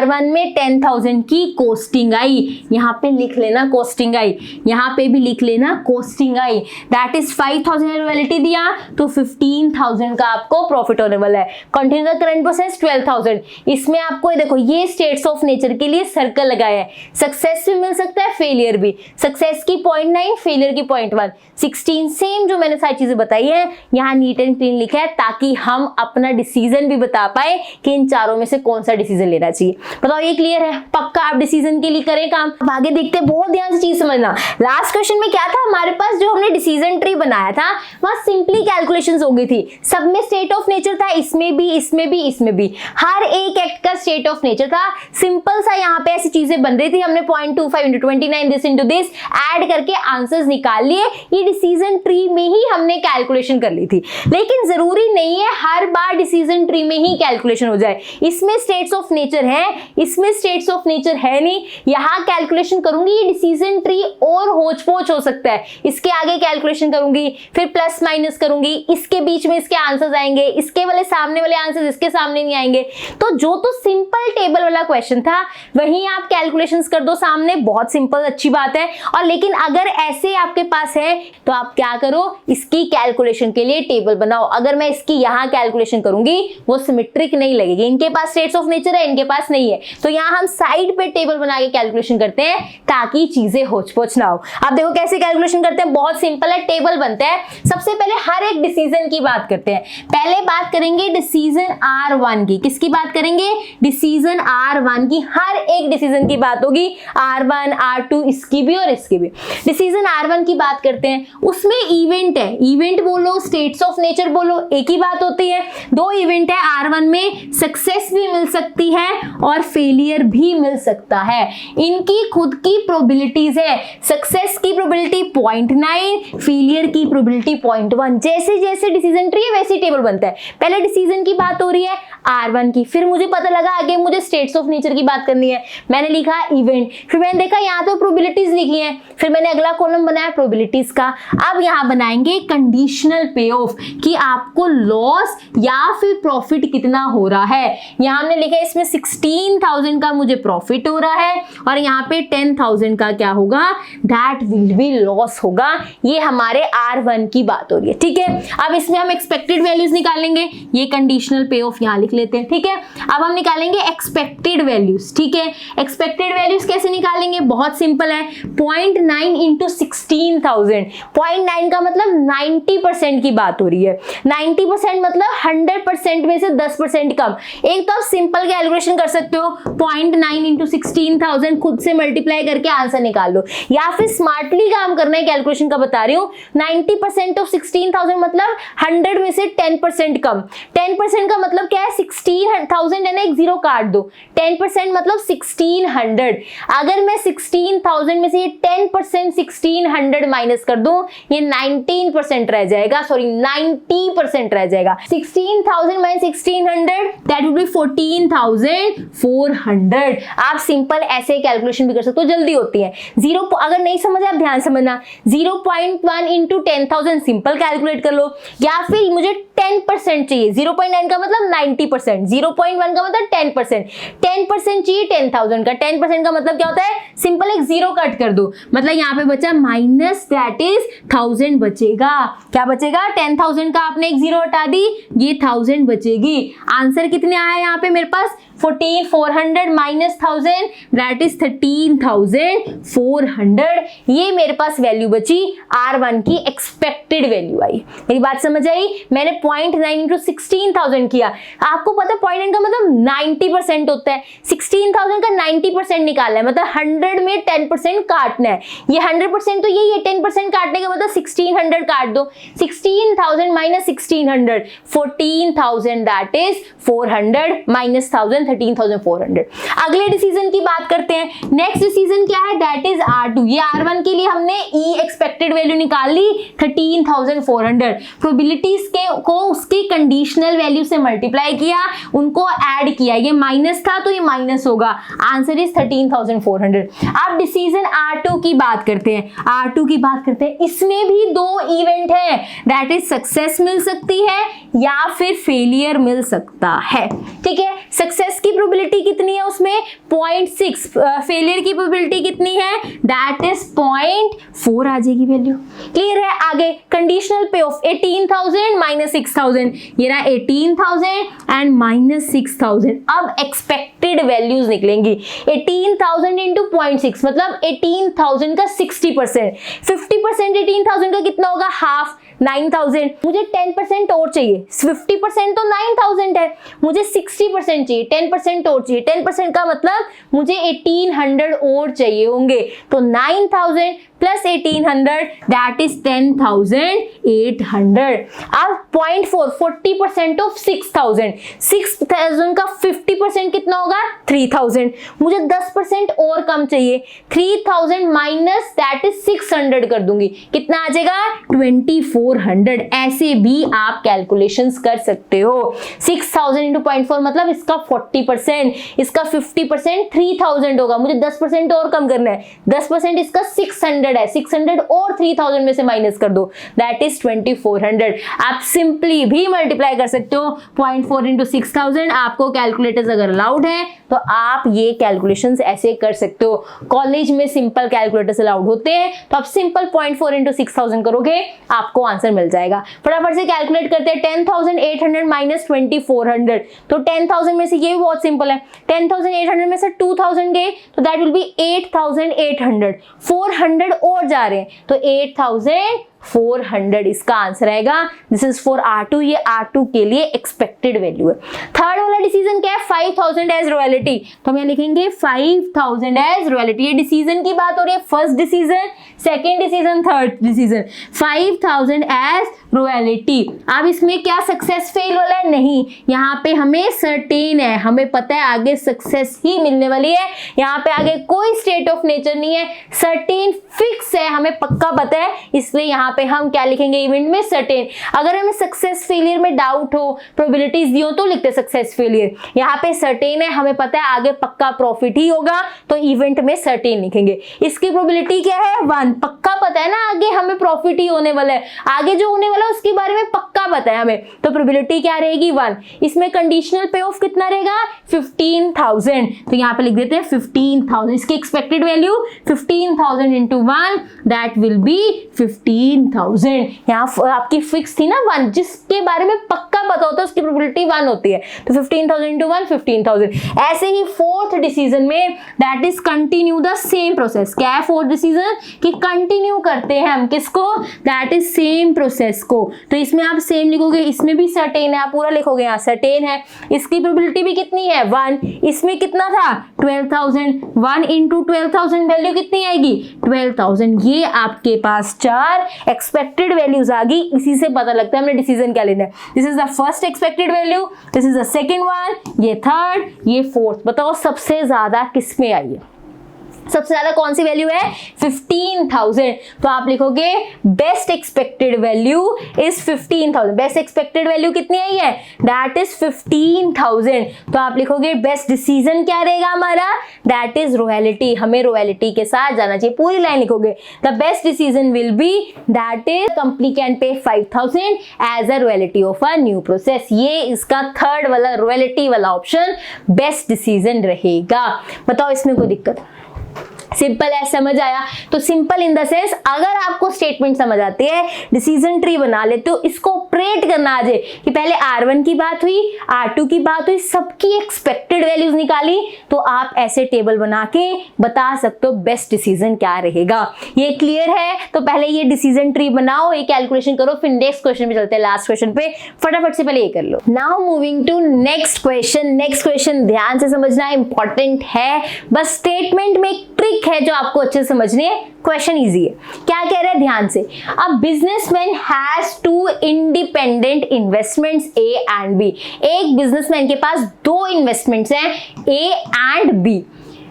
R1 में 10,000 की कॉस्टिंग आई, यहाँ पे लिख लेना कॉस्टिंग आई, यहाँ पे भी लिख लेना costing I, that is 5,000 royalty दिया तो 15,000 का आपको प्रॉफिट होने वाला है। कंटिन्यू द करंट प्रोसेस 12,000, इसमें आपको देखो ये स्टेट्स ऑफ नेचर के लिए सर्कल लगाया है, सक्सेस भी मिल सकता है फेलियर भी, सक्सेस की 0.9 फेलियर की 0.1, 16 सेम जो मैंने सारी चीजें बताई है यहाँ नीट एंड क्लीन लिखा है, ताकि हम अपना डिसीजन भी बता पाए कि इन चारों में से कौन सा डिसीजन लेना चाहिए। बताओ ये क्लियर है? पक्का आप डिसीजन के लिए करें काम। आगे देखते हैं, बहुत ध्यान से चीज समझना। लास्ट क्वेश्चन में क्या था हमारे पास, जो हमने डिसीजन ट्री बनाया था वहां सिंपली कैलकुलेशंस हो गई थी, सब में स्टेट ऑफ नेचर था, इसमें भी इसमें भी इसमें भी, हर एक एक्ट का स्टेट ऑफ नेचर था। सिंपल सा यहाँ पे ऐसी चीजें बन रही थी, हमने 0.25 into 29 this into this add करके आंसर्स निकाल लिए, ये डिसीजन ट्री में ही हमने कैलकुलेशन कर ली थी। लेकिन जरूरी नहीं है हर बार डिसीजन ट्री में ही कैलकुलेशन हो जाए, इसमें स्टेट्स ऑफ नेचर है, इसमें स्टेट्स ऑफ नेचर है नहीं, यहां कैलकुलेशन करूंगी ये डिसीजन ट्री और होच पोच हो सकता है, इसके आगे कैलकुलेशन करूंगी फिर प्लस माइनस करूंगी, इसके बीच में इसके आंसर्स आएंगे, इसके वाले सामने वाले आंसर्स इसके सामने नहीं आएंगे। तो जो तो सिंपल टेबल वाला क्वेश्चन था वहीं आप कैलकुलेशंस कर दो सामने, बहुत सिंपल अच्छी बात है। और लेकिन अगर ऐसे आपके पास है तो आप क्या करो, करो, इसकी कैलकुलेशन के लिए टेबल बनाओ। अगर मैं इसकी यहाँ कैलकुलेशन करूंगी वो सिमेट्रिक नहीं लगेगी। इनके पास स्टेट्स ऑफ नेचर है, इनके पास नहीं है, तो यहाँ हम साइड पे टेबल बना के कैलकुलेशन करते हैं ताकि चीजें होच पोच ना हो। अब देखो कैसे कैलकुलेशन करते हैं, बहुत सिंपल है, टेबल बनता है। सबसे पहले हर एक डिसीजन की बात करते हैं। पहले बात करेंगे डिसीजन R1 की। किसकी बात करेंगे? डिसीजन R1 की। हर एक डिसीजन की बात होगी, R1 R2, इसकी भी और इसकी भी। डिसीजन R1 की बात करते हैं, उसमें इवेंट है, इवेंट बोलो स्टेट्स ऑफ नेचर बोलो, एक ही बात होती है। दो इवेंट है R1 में, सक्सेस भी मिल सकती है और फेलियर भी मिल सकता है। इनकी खुद की प्रोबेबिलिटीज है, सक्सेस की प्रोबेबिलिटी 0.9, फेलियर की प्रोबेबिलिटी 0.1। जैसे जैसे डिसीजन ट्री है वैसे टेबल बनता है। पहले डिसीजन की बात हो रही है R1 की, फिर मुझे पता लगा आगे मुझे स्टेट्स ऑफ नेचर की बात करनी है, मैंने लिखा इवेंट, फिर मैंने देखा यहाँ तो प्रोबेबिलिटीज लिखी हैं, फिर मैंने अगला कॉलम बनाया प्रोबेबिलिटीज का। अब यहाँ बनाएंगे कंडीशनल पे ऑफ कि आपको लॉस या फिर प्रॉफिट कितना हो रहा है। यहाँ हमने लिखा है इसमें 16,000 का मुझे प्रॉफिट हो रहा है और यहाँ पे 10,000 का क्या होगा, दैट विल बी लॉस होगा। ये हमारे R1 की बात हो रही है, ठीक है। अब इसमें हम एक्सपेक्टेड वैल्यूज निकालेंगे, ये कंडीशनल पे ऑफ यहाँ लिख लेते हैं, ठीक है। अब हम निकालेंगे एक्सपेक्टेड वैल्यूज, ठीक है। एक्सपेक्टेड वैल्यूज कैसे निकालेंगे, बहुत सिंपल है, 0.9 इंटू 16,000। 0.9 का मतलब 90% की बात हो रही है। 90% मतलब 100% में से 10% कम। एक तो आप सिंपल कैलकुलेशन कर सकते हो, 0.9 इंटू 16,000 खुद से मल्टीप्लाई करके आंसर निकाल लो, या फिर स्मार्टली काम करना है, कैलकुलेशन का बता रही हूँ। 90% ऑफ 16,000 मतलब 100 में से 10% कम। 10% का मतलब क्या है, 16,000 है ना, एक जीरो काट दो, 10% मतलब 1600। अगर मैं 16,000 में से ये 10% 1600 माइनस कर दूं, ये 19% रह जाएगा, सॉरी 90% रह जाएगा। 16,000 माइनस 1600 दैट वुड बी 14,400। आप सिंपल ऐसे कैलकुलेशन भी कर सकते हो, जल्दी होती है। जीरो अगर नहीं समझ आप ध्यान समझना, 0.1 इंटू 10,000 सिंपल कैलकुलेट कर लो, या फिर मुझे 10% चाहिए, 0.9 का मतलब 90%, 0.1 का मतलब 10%, 10% चाहिए 10,000 का। 10% का मतलब क्या होता है, सिंपल एक जीरो कट कर दो, मतलब यहाँ पे बचा माइनस, दैट इज 1000 बचेगा। क्या बचेगा, 10,000 का आपने एक जीरो हटा दी, ये 1000 बचेगी। आंसर कितने आया यहाँ पे मेरे पास, 14,400 माइनस 1000 दैट इज 13,400। ये मेरे पास वैल्यू बची, R1 की एक्सपेक्टेड वैल्यू आई। मेरी बात समझ आई? मैंने 0.9 इंटू 16,000 किया। आपको पता है 0.9 का मतलब 90% होता है, 16,000 का 90% निकालना है, मतलब 100 में 10% काटना है। ये 100% तो यही है, 10% काटने का मतलब 1600 काट दो। 16,000 माइनस 1600, 14,000 दैट इज 400 माइनस 1000, 13,400। अगले डिसीजन की बात करते हैं। नेक्स्ट डिसीजन क्या है, दैट इज R2। ये R1 के लिए हमने E एक्सपेक्टेड वैल्यू निकाल ली 13,400। प्रोबेबिलिटीज को उसकी कंडीशनल वैल्यू से मल्टीप्लाई किया, उनको ऐड किया, ये माइनस था तो ये माइनस होगा, आंसर इज 13,400। अब डिसीजन R2 की बात करते हैं। R2 की बात करते हैं, इसमें भी दो इवेंट है, दैट इज सक्सेस मिल सकती है या फिर फेलियर मिल सकता है, ठीक है। सक्सेस की प्रोबेबिलिटी कितनी है उसमें, 0.6, फेलियर की प्रोबेबिलिटी कितनी है, दैट इज 0.4 आ जाएगी वैल्यू। क्लियर है? आगे कंडीशनल पे ऑफ 18,000 माइनस 6,000, ये रहा 18,000 एंड माइनस 6,000। अब एक्सपेक्टेड वैल्यूज निकलेंगी, 18,000 इंटू 0.6 मतलब 18,000 का 60%, 50% 18,000 का कितना होगा, हाफ, 9,000। मुझे 10% और चाहिए, 50% तो 9,000 है, मुझे 60% चाहिए, 10% और चाहिए। 10% का मतलब मुझे 1800 और चाहिए होंगे, तो 9,000 प्लस 1800 दैट इज 10,800। अब 0.4, 40% ऑफ 6,000, 6,000 का 50% कितना होगा, 3,000। मुझे 10% और कम चाहिए, 3,000 माइनस दैट इज 600 कर दूंगी, कितना आ जाएगा, 24 2400, ऐसे भी आप कैलकुलेशंस कर सकते हो। 6000 इंटू 0.4 मतलब इसका 40%, इसका 50% 3000 होगा। मुझे 10% और कम करना है, 10% इसका 600 है, 600 और 3000 में से माइनस कर दो, दैट इज 2400। आप सिंपली भी मल्टीप्लाई कर सकते हो 0.4 इंटू 6000। आपको कैलकुलेटर्स अगर अलाउड है तो आप ये कैलकुलेशंस ऐसे कर सकते हो। कॉलेज में सिंपल कैलकुलेटर्स अलाउड होते हैं, तो आप सिंपल 0.4 इंटू 6000 करोगे, आपको आंसर मिल जाएगा। फटाफट से कैलकुलेट करते हैं। 10800 माइनस 2400, तो 10000 में से ये भी बहुत सिंपल है। 10800 में से 2000 गए तो दैट विल बी 8800, 400 और जा रहे हैं तो 8400 इसका आंसर आएगा। दिस इज फॉर R2, ये R2 के लिए एक्सपेक्टेड वैल्यू है। थर्ड वाला डिसीजन क्या है? 5000 एज रॉयल्टी, तो हम यहाँ लिखेंगे 5000 एज रॉयल्टी। ये डिसीजन की बात हो रही है, first decision, second decision, third decision. 5000 as royalty. अब इसमें क्या सक्सेस फेल वाला है? नहीं, यहाँ पे हमें सर्टेन है, हमें पता है आगे सक्सेस ही मिलने वाली है। यहाँ पे आगे कोई स्टेट ऑफ नेचर नहीं है, सर्टेन फिक्स है, हमें पक्का पता है, इसलिए यहाँ पे हम क्या लिखेंगे इवेंट में? सर्टेन। अगर हमें सक्सेस फेलियर में डाउट हो, प्रोबेबिलिटीज दी हो तो लिखते सक्सेस फेलियर। यहाँ पे सर्टेन है, हमें पता है आगे पक्का प्रॉफिट ही होगा, तो इवेंट में सर्टेन लिखेंगे। इसकी प्रोबेबिलिटी क्या है? 1। पक्का पता है ना आगे हमें प्रॉफिट ही होने वाला है, आगे जो होने वाला है उसके बारे में पक्का पता है हमें, तो प्रोबेबिलिटी क्या रहेगी? 1। इसमें कंडीशनल पे ऑफ कितना रहेगा? 15000, तो यहाँ पे लिख देते हैं 15000। इसकी expected value 15000 into 1 that will be 15000। यहाँ आपकी फिक्स थी ना 1, जिसके बारे में पक्का पता होता है उसकी प्रोबेबिलिटी 1 होती है, तो 15000 इंटू 1 15000। ऐसे ही फोर्थ डिसीजन में that is continue the same process. क्या है फोर्थ डिसीजन? कि कंटिन्यू करते हैं हम किसको? दैट इज सेम प्रोसेस को। तो इसमें आप सेम लिखोगे, इसमें भी सर्टेन है, आप पूरा लिखोगे यहाँ सर्टेन है। इसकी प्रोबेबिलिटी भी कितनी है? 1। इसमें कितना था? 12000। 1 इंटू 12000 वैल्यू कितनी आएगी? 12000। ये आपके पास 4 एक्सपेक्टेड वैल्यूज आ गई। इसी से पता लगता है हमने डिसीजन क्या लेना है। This is the first expected value, this is the second one, ये थर्ड, ये फोर्थ। बताओ सबसे ज्यादा किस में आई है? सबसे ज्यादा कौन सी वैल्यू है? 15000। तो आप लिखोगे best expected value is 15000। Best expected value कितनी आई है? That is 15000। तो आप लिखोगे बेस्ट डिसीजन क्या रहेगा हमारा? That is royalty. हमें रॉयल्टी के साथ जाना चाहिए, पूरी लाइन लिखोगे। The best decision will be that is company can pay 5000 as a royalty of a new process. ये इसका थर्ड वाला रॉयल्टी वाला ऑप्शन बेस्ट डिसीजन रहेगा। बताओ इसमें कोई दिक्कत? सिंपल है, समझ आया? तो सिंपल इन द सेंस अगर आपको स्टेटमेंट समझ आती है, डिसीजन ट्री बना लेते हो, इसको ऑपरेट करना आ जाए कि पहले R1 की बात हुई, R2 की बात हुई, सबकी एक्सपेक्टेड वैल्यूज निकाली, तो आप ऐसे टेबल बना के बता सकते हो बेस्ट डिसीजन क्या रहेगा। ये क्लियर है? तो पहले ये डिसीजन ट्री बनाओ, ये कैलकुलेशन करो, फिर नेक्स्ट क्वेश्चन पे चलते हैं, लास्ट क्वेश्चन पे। फटाफट से पहले ये कर लो। Now moving to next question. Next question ध्यान से समझना, इंपॉर्टेंट है। बस स्टेटमेंट में एक ट्रिक है जो आपको अच्छे से समझनी है। क्वेश्चन इजी है। क्या कह रहे हैं ध्यान से? A businessman has 2 independent investments A and B। एक बिजनेसमैन के पास 2 इन्वेस्टमेंट्स हैं A and B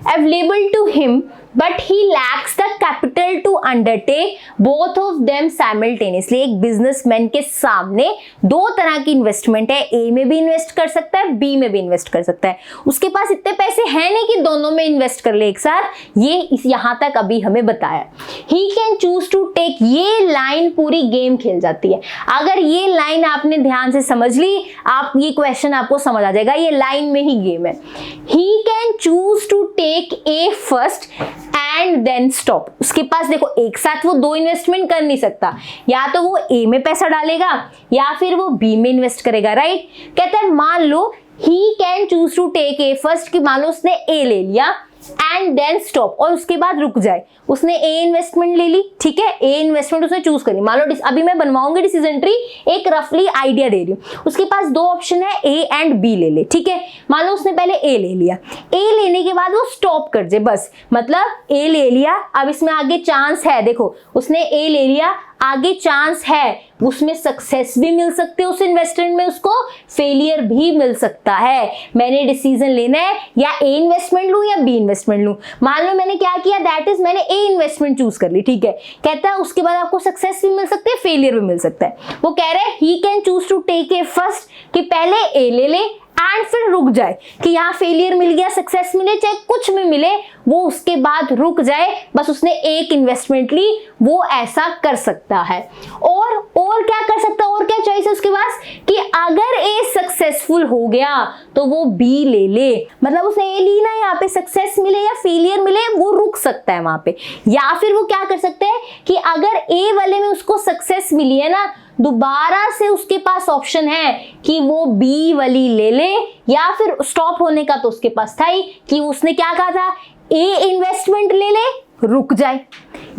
available to him, but he lacks the capital to undertake both of them simultaneously। एक बिजनेसमैन के सामने 2 तरह की इन्वेस्टमेंट है, A में भी इन्वेस्ट कर सकता है, B में भी इन्वेस्ट कर सकता है। उसके पास इतने पैसे हैं नहीं कि दोनों में इन्वेस्ट कर ले एक साथ, ये इस यहां तक अभी हमें बताया। He can choose to take, ये लाइन पूरी गेम खेल जाती है। अगर ये लाइन आपने ध्यान से समझ ली, आप ये क्वेश्चन आपको समझ आ जाएगा, ये लाइन में ही गेम है। He can choose to take A first and then stop. उसके पास देखो एक साथ वो 2 इन्वेस्टमेंट कर नहीं सकता, या तो वो A में पैसा डालेगा या फिर वो B में इन्वेस्ट करेगा, राइट? कहते हैं मान लो he can choose to take A first, कि मान लो उसने A ले लिया एंड देन स्टॉप, और उसके बाद रुक जाए। उसने A इन्वेस्टमेंट ले ली, ठीक है, A इन्वेस्टमेंट उसने चूज करी। मान लो अभी मैं बनवाऊंगी डिसीजन ट्री, एक रफली आइडिया दे रही हूँ। उसके पास 2 ऑप्शन है, A एंड B ले ले, ठीक है। मान लो उसने पहले A ले लिया, A लेने के बाद वो स्टॉप कर दे, बस मतलब A ले लिया। अब इसमें आगे चांस है, देखो उसने A ले लिया, आगे चांस है उसमें सक्सेस भी मिल सकती है, उस इन्वेस्टमेंट में उसको फेलियर भी मिल सकता है। मैंने डिसीजन लेना है या ए इन्वेस्टमेंट लूं या बी इन्वेस्टमेंट लूं। मान लो मैंने क्या किया, दैट इज मैंने ए इन्वेस्टमेंट चूज कर ली, ठीक है। कहता है उसके बाद आपको सक्सेस भी मिल सकती है, फेलियर भी मिल सकता है। वो कह रहे हैं he can choose to take A first, कि पहले ए ले ले एंड फिर रुक जाए, कि यहाँ फेलियर मिल गया, सक्सेस मिले, चाहे कुछ भी मिले, वो उसके बाद रुक जाए, बस उसने एक इन्वेस्टमेंट ली, वो ऐसा कर सकता है। और क्या कर सकता है, और क्या चॉइस है उसके पास, कि अगर ए सक्सेसफुल हो गया तो वो बी ले ले, मतलब उसने ए ली ना, यहाँ पे सक्सेस मिले या फेलियर मिले वो रुक सकता है वहां पे। या फिर वो क्या कर सकते हैं कि अगर ए वाले में उसको सक्सेस मिली है ना, दोबारा से उसके पास ऑप्शन है कि वो बी वाली ले ले, या फिर स्टॉप होने का तो उसके पास था ही कि उसने क्या कहा था, ए इन्वेस्टमेंट ले ले, रुक जाए।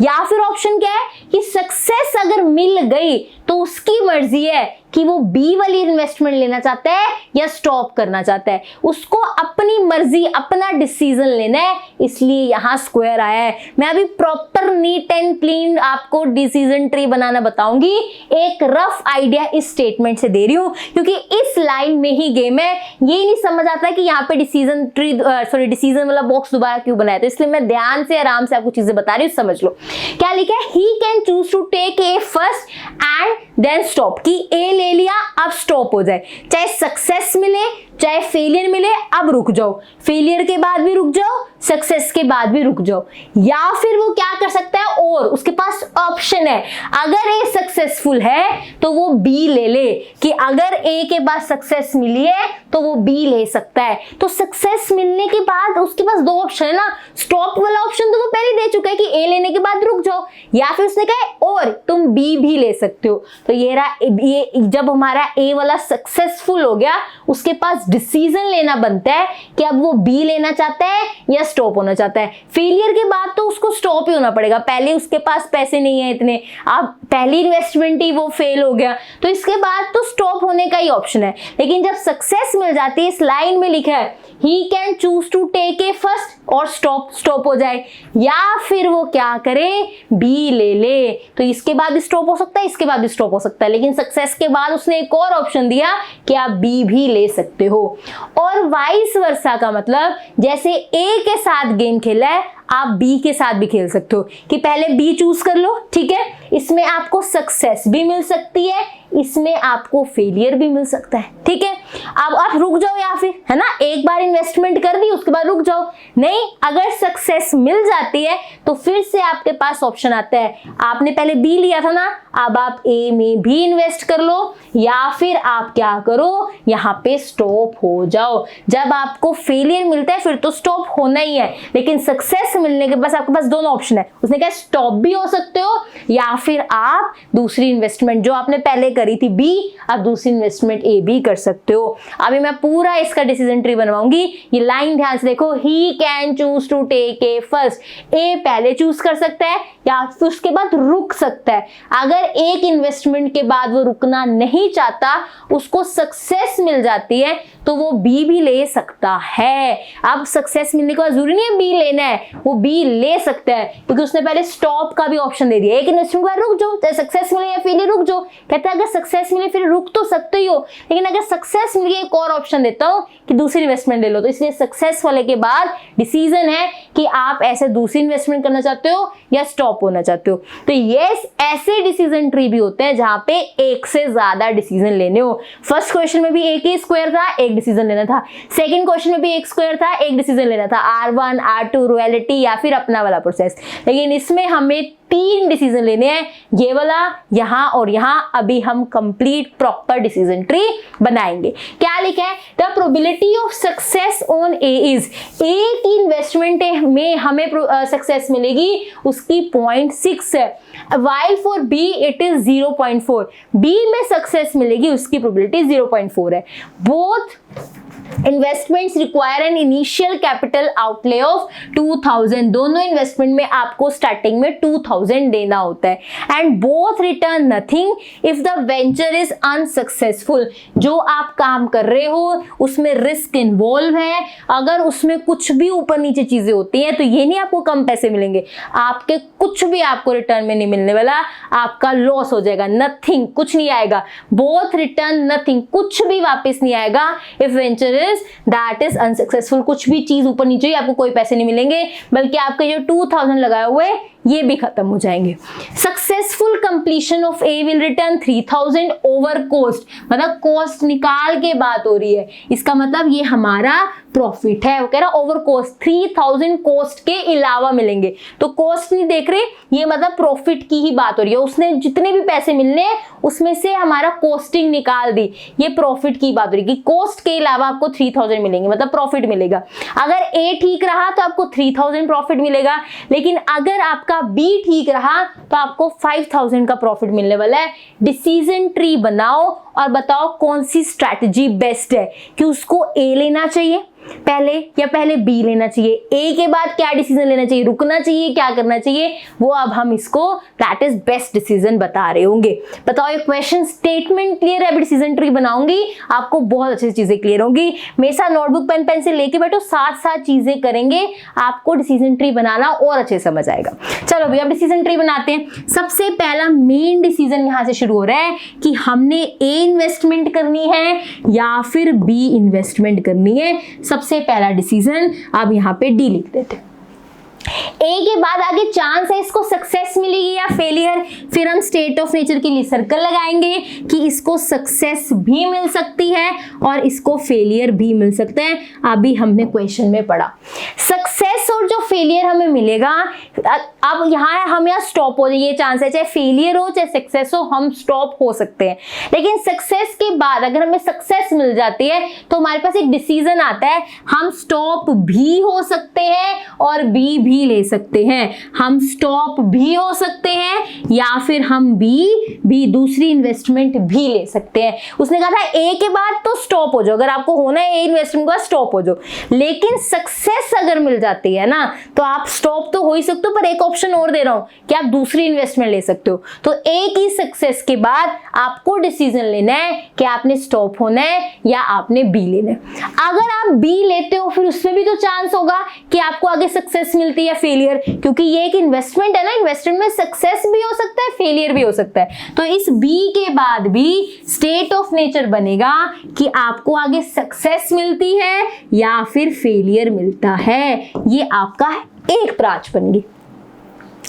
या फिर ऑप्शन क्या है कि सक्सेस अगर मिल गई तो उसकी मर्जी है कि वो बी वाली इन्वेस्टमेंट लेना चाहता है या स्टॉप करना चाहता है, उसको अपनी मर्जी, अपना डिसीजन लेना है, इसलिए यहां स्क्वायर आया है। मैं अभी प्रॉपर नीट एंड क्लीन आपको डिसीजन ट्री बनाना बताऊंगी, एक रफ आइडिया इस स्टेटमेंट से दे रही हूं क्योंकि इस लाइन में ही गेम है। ये नहीं समझ आता कि यहाँ पे डिसीजन ट्री डिसीजन वाला बॉक्स दोबारा क्यों बनाया, तो इसलिए मैं ध्यान से आराम से आपको चीजें बता रही हूँ, समझ लो। क्या लिखा है, he can choose to take A first and then stop, कि ए ले लिया अब स्टॉप हो जाए, चाहे सक्सेस मिले चाहे फेलियर मिले, अब रुक जाओ, फेलियर के बाद भी रुक जाओ, सक्सेस के बाद भी रुक जाओ। या फिर वो क्या कर सकता है, और उसके पास ऑप्शन है, अगर ए सक्सेसफुल है तो वो बी ले ले, कि अगर ए के बाद सक्सेस मिली है तो वो बी ले सकता है। तो सक्सेस मिलने के बाद उसके पास दो ऑप्शन है ना, स्टॉप वाला ऑप्शन तो वो पहले दे चुका है कि ए लेने के बाद रुक जाओ, या फिर उसने कहा और तुम बी भी ले सकते हो। तो ये जब हमारा ए वाला सक्सेसफुल हो गया, उसके पास डिसीजन लेना बनता है कि अब वो बी लेना चाहता है या स्टॉप होना चाहता है। फेलियर के बाद तो उसको स्टॉप ही होना पड़ेगा, पहले उसके पास पैसे नहीं है इतने, अब पहली इन्वेस्टमेंट ही वो फेल हो गया, तो इसके बाद तो स्टॉप होने का ही ऑप्शन है। लेकिन जब सक्सेस मिल जाती है, इस लाइन में लिखा है he can choose to take A first और स्टॉप हो जाए, या फिर वो क्या करे, बी ले ले, तो इसके बाद भी स्टॉप हो सकता है, इसके बाद भी स्टॉप हो सकता है। लेकिन सक्सेस के बाद उसने एक और ऑप्शन दिया कि आप बी भी ले सकते हो। और वाइस वर्सा का मतलब, जैसे ए के साथ गेम खेला है आप बी के साथ भी खेल सकते हो, कि पहले बी चूज कर लो, ठीक है, इसमें आपको सक्सेस भी मिल सकती है, इसमें आपको फेलियर भी मिल सकता है, ठीक है। अब आप रुक जाओ, या फिर है ना, एक बार इन्वेस्टमेंट कर दी उसके बाद रुक जाओ, नहीं, अगर सक्सेस मिल जाती है तो फिर से आपके पास ऑप्शन आता है, आपने पहले बी लिया था ना, अब आप ए में भी इन्वेस्ट कर लो, या फिर आप क्या करो, यहाँ पे स्टॉप हो जाओ। जब आपको फेलियर मिलता है फिर तो स्टॉप होना ही है, लेकिन सक्सेस मिलने के बाद आपके पास दोनों ऑप्शन है, उसने कहा स्टॉप भी हो सकते हो, या फिर आप दूसरी इन्वेस्टमेंट जो आपने पहले करी थी बी, आप दूसरी इन्वेस्टमेंट ए भी कर सकते हो। अभी मैं पूरा इसका डिसीजन ट्री बनवाऊंगी, ये लाइन ध्यान से देखो, he can choose to take A first, A पहले चूज कर सकता है या फिर उसके बाद रुक सकता है। अगर एक इन्वेस्टमेंट के बाद वो रुकना नहीं चाहता, उसको सक्सेस मिल जाती है तो वो बी भी ले सकता है। अब सक्सेस मिलने के बाद जरूरी नहीं है बी लेना है, वो बी ले सकता है क्योंकि उसने पहले स्टॉप का भी ऑप्शन दे दिया, एक इन्वेस्टमेंट के बाद रुक जाओ, चाहे सक्सेस मिले या फेलियर रुक जाओ। कहता है अगर सक्सेस मिले फिर रुक तो सकते ही हो, लेकिन अगर सक्सेस मिल गई एक और ऑप्शन देता हूँ कि दूसरी इन्वेस्टमेंट ले लो। तो इसलिए सक्सेस वाले के बाद डिसीजन है कि आप ऐसे दूसरी इन्वेस्टमेंट करना चाहते हो या स्टॉप होना चाहते हो। तो ये ऐसे डिसीजन ट्री भी होते हैं जहां पे एक से ज्यादा डिसीजन लेने हो। फर्स्ट क्वेश्चन में भी एक ही स्क्वायर था, एक डिसीजन लेना था। सेकंड क्वेश्चन में भी एक स्क्वायर था, एक डिसीजन लेना था, R1 R2 रॉयल्टी या फिर अपना वाला प्रोसेस। लेकिन इसमें हमें 3 डिसीजन लेने हैं, ये वाला, यहाँ और यहाँ। अभी हम कंप्लीट प्रॉपर डिसीजन ट्री बनाएंगे। क्या लिखा है, the probability of success on A is, A की इन्वेस्टमेंट में हमें सक्सेस मिलेगी उसकी 0.6 है, while for B it is 0.4, B में सक्सेस मिलेगी उसकी प्रोबेबिलिटी 0.4 है। Both investments require an initial capital outlay of 2000, दोनों इन्वेस्टमेंट में आपको स्टार्टिंग में 2000 देना होता है। And both return nothing if the venture is unsuccessful, जो आप काम कर रहे हो उसमें रिस्क इन्वॉल्व है, अगर उसमें कुछ भी ऊपर नीचे चीजें होती हैं तो ये नहीं आपको कम पैसे मिलेंगे, आपके कुछ भी आपको रिटर्न में नहीं मिलने वाला, आपका लॉस हो जाएगा, नथिंग, कुछ नहीं आएगा। बोथ रिटर्न नथिंग, कुछ भी वापस नहीं आएगा if venture is that is unsuccessful, कुछ भी चीज ऊपर नीचे आपको कोई पैसे नहीं मिलेंगे, बल्कि आपके जो 2000 लगाए हुए ये भी खत्म हो जाएंगे। Successful completion of A will return 3000 over cost, मतलब कॉस्ट निकाल के बात हो रही है, इसका मतलब ये हमारा प्रॉफिट है। वो कह रहा ओवर कॉस्ट 3000 कॉस्ट के अलावा मिलेंगे, तो कॉस्ट नहीं देख रहे, ये मतलब प्रॉफिट की ही बात हो रही है, उसने जितने भी पैसे मिलने हैं उसमें से हमारा कॉस्टिंग निकाल दी, ये प्रॉफिट की बात हो रही है कि कॉस्ट के अलावा आपको 3000 मिलेंगे, मतलब प्रॉफिट मिलेगा। अगर ए ठीक रहा तो आपको 3000 प्रॉफिट मिलेगा, लेकिन अगर आपका बी ठीक रहा तो आपको 5000 का प्रॉफिट मिलने वाला है। डिसीजन ट्री बनाओ और बताओ कौन सी स्ट्रैटेजी बेस्ट है, कि उसको ए लेना चाहिए पहले या पहले बी लेना चाहिए, ए के बाद क्या डिसीजन लेना चाहिए, रुकना चाहिए, क्या करना चाहिए, वो अब हम इसको दैट इज बेस्ट डिसीजन बता रहे होंगे। बताओ ये क्वेश्चन स्टेटमेंट क्लियर है? अभी डिसीजन ट्री बनाऊंगी आपको बहुत अच्छी चीजें क्लियर होंगी। मेरे साथ नोटबुक पेन पेंसिल लेके बैठो, साथ साथ चीजें करेंगे, आपको डिसीजन ट्री बनाना और अच्छे समझ आएगा। चलो भैया अब डिसीजन ट्री बनाते हैं। सबसे पहला मेन डिसीजन यहां से शुरू हो रहा है कि हमने ए इन्वेस्टमेंट करनी है या फिर बी इन्वेस्टमेंट करनी है। सबसे पहला डिसीजन अब यहां पे डी लिख देते हैं। ए के बाद आगे चांस है इसको सक्सेस मिलेगी या फेलियर, फिर हम स्टेट ऑफ नेचर के लिए सर्कल लगाएंगे कि इसको सक्सेस भी मिल सकती है और इसको फेलियर भी मिल सकता है। अभी हमने क्वेश्चन में पढ़ा सक्सेस और जो फेलियर हमें मिलेगा, अब हम यहाँ स्टॉप हो जाइए, चांस है चाहे फेलियर हो चाहे सक्सेस हो, हम स्टॉप हो सकते हैं। लेकिन सक्सेस के बाद अगर हमें सक्सेस मिल जाती है तो हमारे पास एक डिसीजन आता है, हम स्टॉप भी हो सकते हैं और बी भी ले सकते हैं। हम स्टॉप भी हो सकते हैं या फिर हम बी दूसरी इन्वेस्टमेंट भी ले सकते हैं। उसने कहा था ए के बाद तो स्टॉप हो जाओ, अगर आपको होना है ए इन्वेस्टमेंट का स्टॉप हो जाओ, लेकिन सक्सेस अगर मिल जाती है ना तो आप स्टॉप तो हो ही सकते हो, पर एक ऑप्शन और दे रहा हूं कि आप दूसरी इन्वेस्टमेंट ले सकते हो। तो ए की सक्सेस के बाद आपको डिसीजन लेना है कि आपने स्टॉप होना है या आपने बी लेना है। अगर आप बी लेते हो फिर उसमें भी तो चांस होगा कि आपको आगे सक्सेस मिलती है या फेलियर, क्योंकि ये एक इन्वेस्टमेंट है ना, इन्वेस्टमेंट में सक्सेस भी हो सकता है फेलियर भी हो सकता है। तो इस बी के बाद भी स्टेट ऑफ नेचर बनेगा कि आपको आगे सक्सेस मिलती है या फिर फेलियर मिलता है। ये आपका एक ब्रांच बन गई।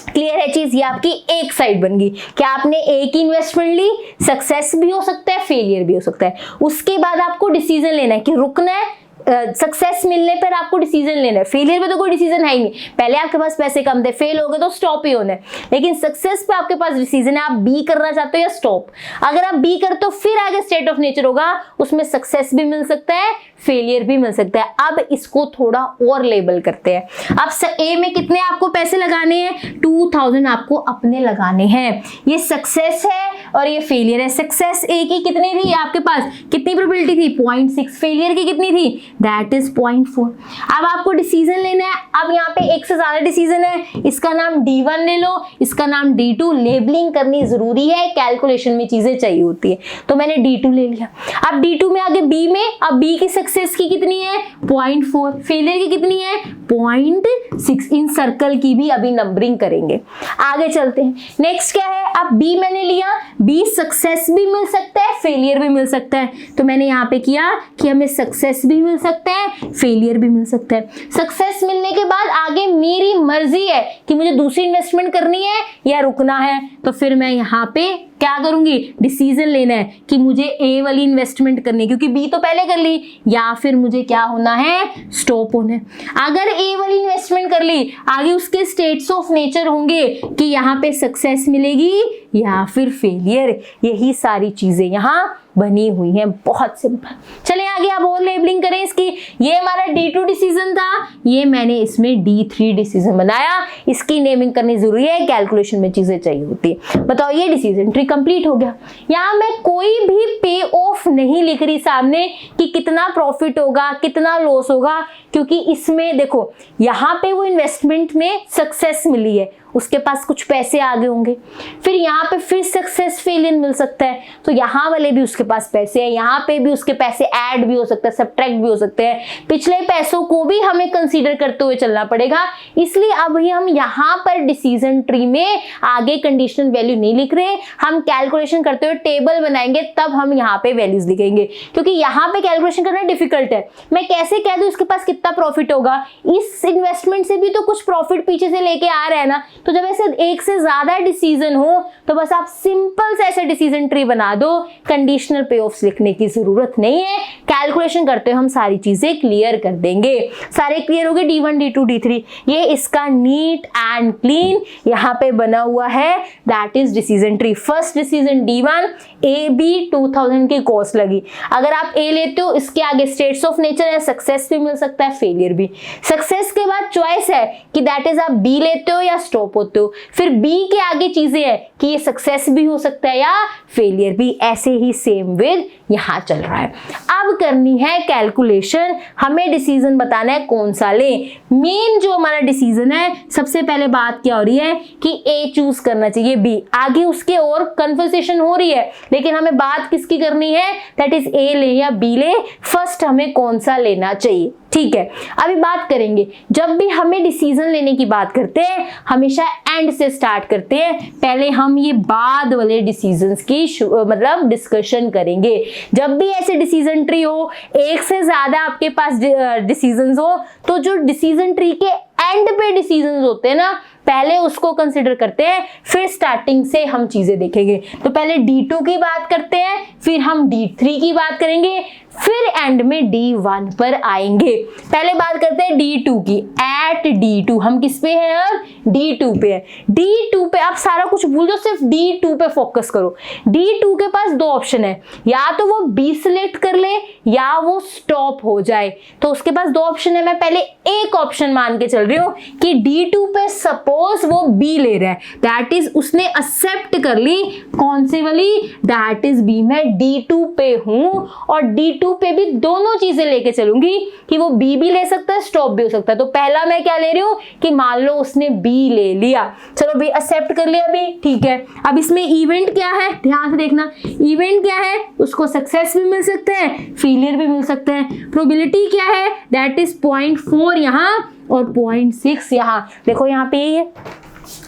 क्लियर है चीज? ये आपकी एक साइड बन गई कि आपने ए की इन्वेस्टमेंट ली, सक्सेस भी हो सकता है फेलियर भी हो सकता है। उसके बाद आपको डिसीजन लेना है कि रुकना है, सक्सेस मिलने पर आपको डिसीजन लेना है, फेलियर में तो कोई डिसीजन है ही नहीं, पहले आपके पास पैसे कम थे, फेल हो गए तो स्टॉप ही होना है, लेकिन सक्सेस पे आपके पास डिसीजन है, आप बी करना चाहते हो या स्टॉप। अगर आप बी करते हो फिर आगे स्टेट ऑफ नेचर होगा, उसमें सक्सेस भी मिल सकता है फेलियर भी मिल सकता है। अब इसको थोड़ा और लेबल करते हैं। अब ए में कितने आपको पैसे लगाने हैं? 2000 आपको अपने लगाने हैं। ये सक्सेस है और ये फेलियर है। सक्सेस ए की कितनी थी आपके पास, कितनी प्रोबेबिलिटी थी? 0.6। फेलियर की कितनी थी? That is 0.4। अब आपको डिसीजन लेना है। अब यहाँ पे एक से ज्यादा डिसीजन है, इसका नाम D1 ले लो, इसका नाम D2। लेबलिंग करनी जरूरी है, कैलकुलेशन में चीजें चाहिए होती है, तो मैंने D2 ले लिया। अब D2 में आगे B में, अब B की सक्सेस की कितनी है? 0.4। फेलियर की कितनी है? 0.6। इन सर्कल की भी अभी नंबरिंग करेंगे। आगे चलते हैं। नेक्स्ट क्या है? अब B मैंने लिया, B सक्सेस भी मिल सकता है फेलियर भी मिल सकता है, तो मैंने यहाँ पे किया कि हमें सक्सेस भी मिल सकता है फेलियर भी मिल सकता है। सक्सेस मिलने के बाद आगे मेरी मर्जी है कि मुझे दूसरी इन्वेस्टमेंट करनी है या रुकना है, तो फिर मैं यहाँ पे क्या करूंगी? डिसीजन लेना है कि मुझे ए वाली इन्वेस्टमेंट करनी है, क्योंकि बी तो पहले कर ली, या फिर मुझे क्या होना है? स्टॉप होना है। अगर ए वाली इन्वेस्टमेंट कर ली, आगे उसके स्टेट्स ऑफ नेचर होंगे कि यहाँ पे सक्सेस मिलेगी या फिर फेलियर, यही सारी चीजें यहाँ बनी हुई हैं। बहुत सिंपल। चले आगे अब और लेबलिंग करें इसकी। ये हमारा D2 डिसीजन था, ये मैंने इसमें D3 डिसीजन बनाया। इसकी नेमिंग करनी जरूरी है, कैलकुलेशन में चीजें चाहिए होती है। बताओ ये डिसीजन ट्री कंप्लीट हो गया। यहाँ मैं कोई भी पे ऑफ नहीं लिख रही सामने कि कितना प्रॉफिट होगा कितना लॉस होगा, क्योंकि इसमें देखो यहाँ पे वो इन्वेस्टमेंट में सक्सेस मिली है, उसके पास कुछ पैसे आ गए होंगे, फिर यहाँ पे फिर सक्सेस फेलियर मिल सकता है, तो यहाँ वाले भी उसके पास पैसे हैं, यहाँ पे भी उसके पैसे ऐड भी हो सकता है, सब्ट्रैक्ट भी हो सकते हैं, पिछले पैसों को भी हमें कंसीडर करते हुए चलना पड़ेगा। इसलिए अब हम यहाँ पर डिसीजन ट्री में आगे कंडीशनल वैल्यू नहीं लिख रहे, हम कैलकुलेशन करते हुए टेबल बनाएंगे, तब हम यहाँ पे वैल्यूज लिखेंगे, क्योंकि यहाँ पे कैलकुलेशन करना डिफिकल्ट है। मैं कैसे कह दूं इसके पास कितना प्रॉफिट होगा, इस इन्वेस्टमेंट से भी तो कुछ प्रॉफिट पीछे से लेके आ रहा है ना। तो जब ऐसे एक से ज्यादा डिसीजन हो तो बस आप सिंपल से ऐसे डिसीजन ट्री बना दो, कंडीशनल पे ऑफ्स लिखने की जरूरत नहीं है। कैलकुलेशन करते हुए हम सारी चीजें क्लियर कर देंगे। सारे क्लियर हो गए, D1 D2 D3। ये इसका नीट एंड क्लीन यहाँ पे बना हुआ है, that is decision tree. First decision D1, AB 2000 की कॉस्ट लगी। अगर आप A लेते हो, इसके आगे स्टेट्स ऑफ नेचर है, सक्सेस भी मिल सकता है, फेलियर भी। सक्सेस के बाद चॉइस है कि दैट इज आप B लेते हो या स्टॉप होते हो। फिर B के आगे चीजें हैं कि ये सक्सेस भी हो सकता है या फेलियर भी। ऐसे ही सेम विद यहां चल रहा है। अब करनी है कैलकुलेशन, हमें डिसीजन बताना है कौन सा ले। मेन जो हमारा डिसीजन है, सबसे पहले बात क्या हो रही है कि A चूज करना चाहिए B, आगे उसके और कन्वर्सेशन हो रही है, लेकिन हमें बात किसकी करनी है, दैट इज A ले या B ले। फर्स्ट हमें कौन सा लेना चाहिए, ठीक है। अभी बात करेंगे, जब भी हमें डिसीजन लेने की बात करते हैं हमेशा एंड से स्टार्ट करते हैं। पहले हम ये बाद वाले डिसीजंस की मतलब डिस्कशन करेंगे। जब भी ऐसे डिसीजन ट्री हो, एक से ज्यादा आपके पास डिसीजंस हो, तो जो डिसीजन ट्री के एंड पे डिसीजंस होते हैं ना, पहले उसको कंसिडर करते हैं, फिर स्टार्टिंग से हम चीजें देखेंगे। तो पहले D2 की बात करते हैं, फिर हम D3 की बात करेंगे, फिर एंड में D1 पर आएंगे। पहले बात करते हैं D2 की। एट D2 हम किस पे हैं अब, D2 पे है। D2 पे आप सारा कुछ भूल जाओ, सिर्फ D2 पे फोकस करो। D2 के पास दो ऑप्शन है, या तो वो B सिलेक्ट कर ले या वो स्टॉप हो जाए। तो उसके पास दो ऑप्शन है, मैं पहले एक ऑप्शन मान के चल रही हूँ कि D2 पे सपोज वो B ले रहा है, दैट इज उसने एक्सेप्ट कर ली कौन सी वाली, दैट इज B। मैं D2 पे हूं और D2 पे भी दोनों चीजें लेके चलूंगी कि वो B भी ले सकता है, स्टॉप भी हो सकता है। तो पहला मैं क्या ले रही हूँ कि मान लो उसने B ले लिया, चलो B एक्सेप्ट कर लिया B, ठीक है। अब इसमें इवेंट क्या है, ध्यान से देखना, इवेंट क्या है, उसको सक्सेस भी मिल सकता है, फेलियर भी मिल सकता है। प्रोबेबिलिटी क्या है, दैट इज 0.4 यहाँ और 0.6 यहाँ। देखो यहाँ पे ये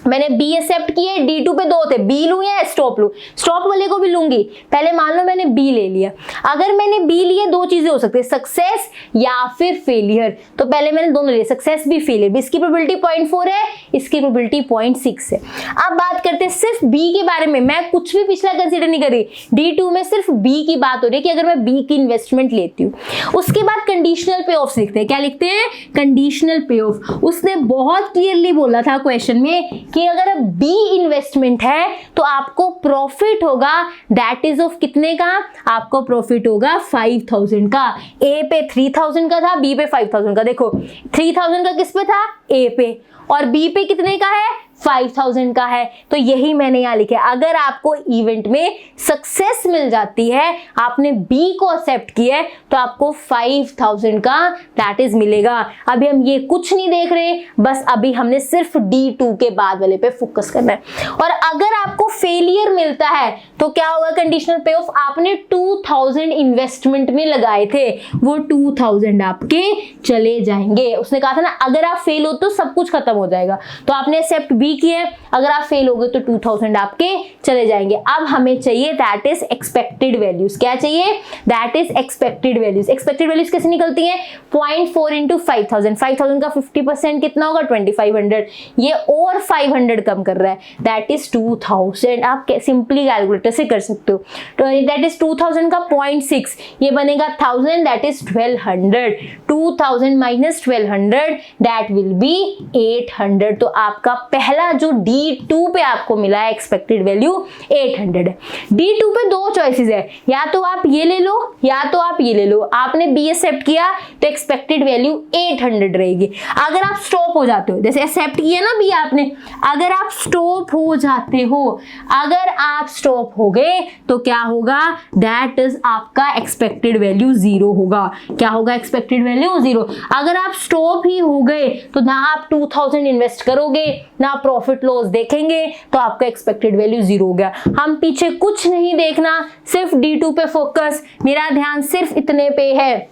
मैंने B एक्सेप्ट किए, D2 पे दो थे, B लूं या स्टॉप लूं, स्टॉप वाले को भी लूंगी। पहले मान लो मैंने B ले लिया, अगर मैंने B लिए दो चीजें हो सकती है, सक्सेस या फिर फेलियर। तो पहले मैंने दोनों लिए, सक्सेस भी फेलियर भी। इसकी प्रोबेबिलिटी 0.4 है, इसकी प्रोबेबिलिटी 0.6 है। अब बात करते हैं सिर्फ B के बारे में, मैं कुछ भी पिछला कंसीडर नहीं कर रही, D2 में सिर्फ B की बात हो रही है कि अगर मैं B की इन्वेस्टमेंट लेती हूँ। उसके बाद कंडीशनल पे ऑफ लिखते हैं, क्या लिखते हैं, कंडीशनल पे ऑफ। उसने बहुत क्लियरली बोला था क्वेश्चन में कि अगर B इन्वेस्टमेंट है तो आपको प्रॉफिट होगा, दैट इज ऑफ कितने का, आपको प्रॉफिट होगा 5000 का। A पे 3000 का था, B पे 5000 का। देखो 3000 का किस पे था, A पे, और B पे कितने का है, 5000 का है। तो यही मैंने यहाँ लिखा है, अगर आपको इवेंट में सक्सेस मिल जाती है, आपने B को एक्सेप्ट किया है, तो आपको 5000 का दैट इज मिलेगा। अभी हम ये कुछ नहीं देख रहे, बस अभी हमने सिर्फ D2 के बाद वाले पे फोकस करना है। और अगर आपको फेलियर मिलता है तो क्या होगा, कंडीशनल पे ऑफ, आपने 2000 इन्वेस्टमेंट में लगाए थे, वो 2000 आपके चले जाएंगे। उसने कहा था ना, अगर आप फेल हो तो सब कुछ खत्म हो जाएगा, तो आपने एक्सेप्ट B किए, अगर आप फेल हो गए तो 2000 आपके चले जाएंगे। अब हमें चाहिए दैट इज एक्सपेक्टेड वैल्यूज। क्या चाहिए, that is expected values. Expected values कैसे निकलती हैं, 0.4 इंटू 5000, 5000 का 50% कितना होगा, 2500। ये और 500 कम कर रहा है, दैट इज 2000। आप सिंपली कैलकुलेटर से कर सकते हो। तो दैट इज 2000 का 0.6, ये बनेगा 1000, that is 1200। 2000 minus 1200 that will be value 800। तो आपका पहला जो D2 पे आपको मिला है एक्सपेक्टेड वैल्यू 800 है। D2 पे दो चॉइसेस है, या तो आप ये ले लो या तो आप ये ले लो। आपने B एक्सेप्ट किया तो एक्सपेक्टेड वैल्यू 800 रहेगी। अगर आप स्टॉप हो जाते हो, जैसे एक्सेप्ट किया ना B आपने, अगर आप स्टॉप हो जाते हो, अगर आप स्टॉप हो गए तो क्या होगा, दैट इज आपका एक्सपेक्टेड वैल्यू 0 होगा। क्या होगा, एक्सपेक्टेड वैल्यू 0। अगर आप स्टॉप ही हो गए तो ना आप 2000 इन्वेस्ट करोगे ना प्रॉफिट लॉस देखेंगे, तो आपका एक्सपेक्टेड वैल्यू 0 हो गया। हम पीछे कुछ नहीं देखना, सिर्फ D2 पे फोकस, मेरा ध्यान सिर्फ इतने पे है।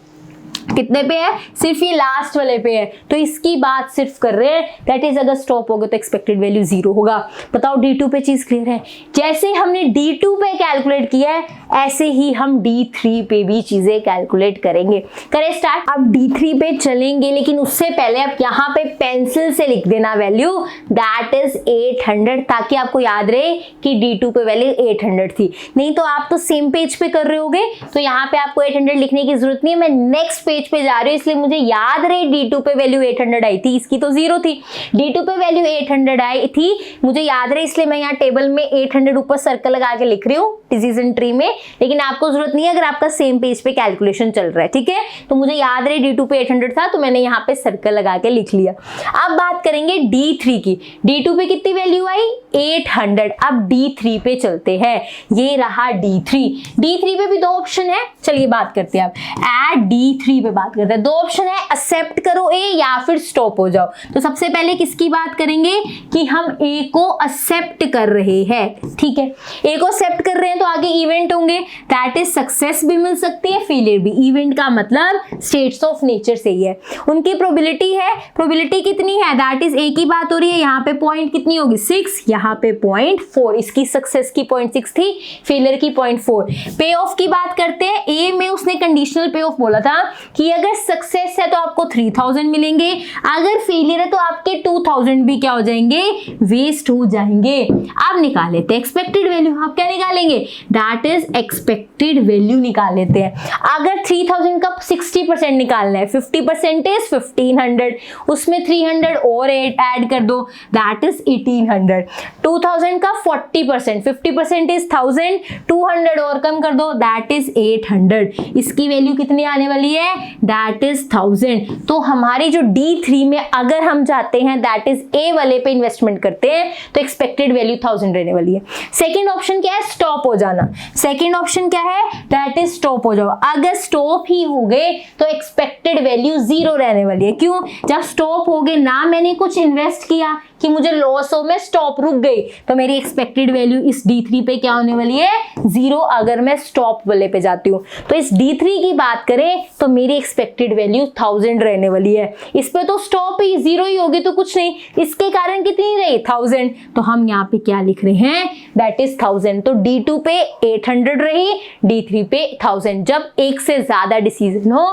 कितने पे है, सिर्फ ये लास्ट वाले पे है, तो इसकी बात सिर्फ कर रहे हैं। दैट इज अगर स्टॉप होगा तो एक्सपेक्टेड वैल्यू 0 होगा। बताओ D2 पे चीज क्लियर है। जैसे हमने D2 पे कैलकुलेट किया है, ऐसे ही हम D3 पे भी चीजें कैलकुलेट करेंगे। करें स्टार्ट। अब D3 पे चलेंगे, लेकिन उससे पहले आप यहाँ पे पेंसिल से लिख देना वैल्यू, दैट इज 800, ताकि आपको याद रहे कि D2 पे वैल्यू 800 थी। नहीं तो आप तो सेम पेज पे कर रहे होगे, तो यहाँ पे आपको 800 लिखने की जरूरत नहीं है। मैं नेक्स्ट पेज पे जा रही हूँ, इसलिए मुझे याद रहे D2 पे वैल्यू 800 आई थी, इसकी तो 0 थी। D2 पे वैल्यू 800 आई थी, मुझे याद रहे, इसलिए मैं यहाँ टेबल में 800 ऊपर सर्कल लगा के लिख रही हूँ डिसीजन ट्री में, लेकिन आपको जरूरत नहीं है अगर आपका सेम पेज पे कैलकुलेशन चल रहा है, ठीक है। तो मुझे याद रहे D2 पे 800 था, तो मैंने यहाँ पे सर्कल लगा के लिख लिया। अब बात करेंगे D3 की। D2 पे कितनी वैल्यू आई, 800। अब D3 पे चलते हैं, ये रहा D3। D3 पे भी दो ऑप्शन है, चलिए बात करते हैं। अब एट D3 पे बात करते हैं, दो ऑप्शन है, एक्सेप्ट करो A या फिर स्टॉप हो जाओ। तो सबसे पहले किसकी बात करेंगे कि हम A को एक्सेप्ट कर रहे हैं, ठीक है। A को एक्सेप्ट कर रहे हैं तो आगे इवेंट होंगे, दैट इज सक्सेस भी मिल सकती है, फेलियर भी। इवेंट का मतलब स्टेट्स ऑफ नेचर से ही है। उनकी प्रोबेबिलिटी है, प्रोबेबिलिटी कितनी है, दैट इज A की बात हो रही है, यहाँ पे पॉइंट कितनी होगी 6, यहाँ पे 0.4। इसकी सक्सेस की 0.6 थी, फेलियर की 0.4। पे ऑफ की बात करते हैं। A में उसने कंडीशनल पे ऑफ बोला था कि अगर सक्सेस है तो आपको 3000 मिलेंगे, अगर फेलियर है तो आपके 2000 भी क्या हो जाएंगे, वेस्ट हो जाएंगे। अब निकाल लेते हैं एक्सपेक्टेड वैल्यू। आप क्या निकालेंगे, दैट इज एक्सपेक्टेड वैल्यू निकाल लेते हैं। अगर 3000 का 60% निकालना है, 50% इज 1500, उसमें 300 और ऐड कर दो, दैट इज 1800। 2000 का 40%, 50% इज 1000, 200 और कम कर दो, दैट इज 800। इसकी वैल्यू कितनी आने वाली है, दैट इज 1000। तो हमारी जो D3 में अगर हम जाते हैं, दैट इज A वाले पे इन्वेस्टमेंट करते हैं, तो एक्सपेक्टेड वैल्यू 1000 रहने वाली है। सेकंड ऑप्शन क्या है, स्टॉप हो जाना। सेकंड ऑप्शन क्या है, दैट इज स्टॉप हो जाओ। अगर स्टॉप ही हो गए तो एक्सपेक्टेड वैल्यू 0 रहने वाली है। क्यों, जब स्टॉप हो गए ना, मैंने कुछ इन्वेस्ट किया कि मुझे लॉस हो, मैं स्टॉप रुक गई, तो मेरी एक्सपेक्टेड वैल्यू इस D3 पे क्या होने वाली है, 0। अगर मैं स्टॉप वाले पे जाती हूँ तो इस D3 की बात करें तो मेरी एक्सपेक्टेड वैल्यू 1000 रहने वाली है। इस पे तो स्टॉप ही 0 ही होगी, तो कुछ नहीं, इसके कारण कितनी रही 1000। तो हम यहाँ पे क्या लिख रहे हैं, दैट इज 1000। तो D2 पे 800 रही, D3 पे 1000। जब एक से ज्यादा डिसीजन हो,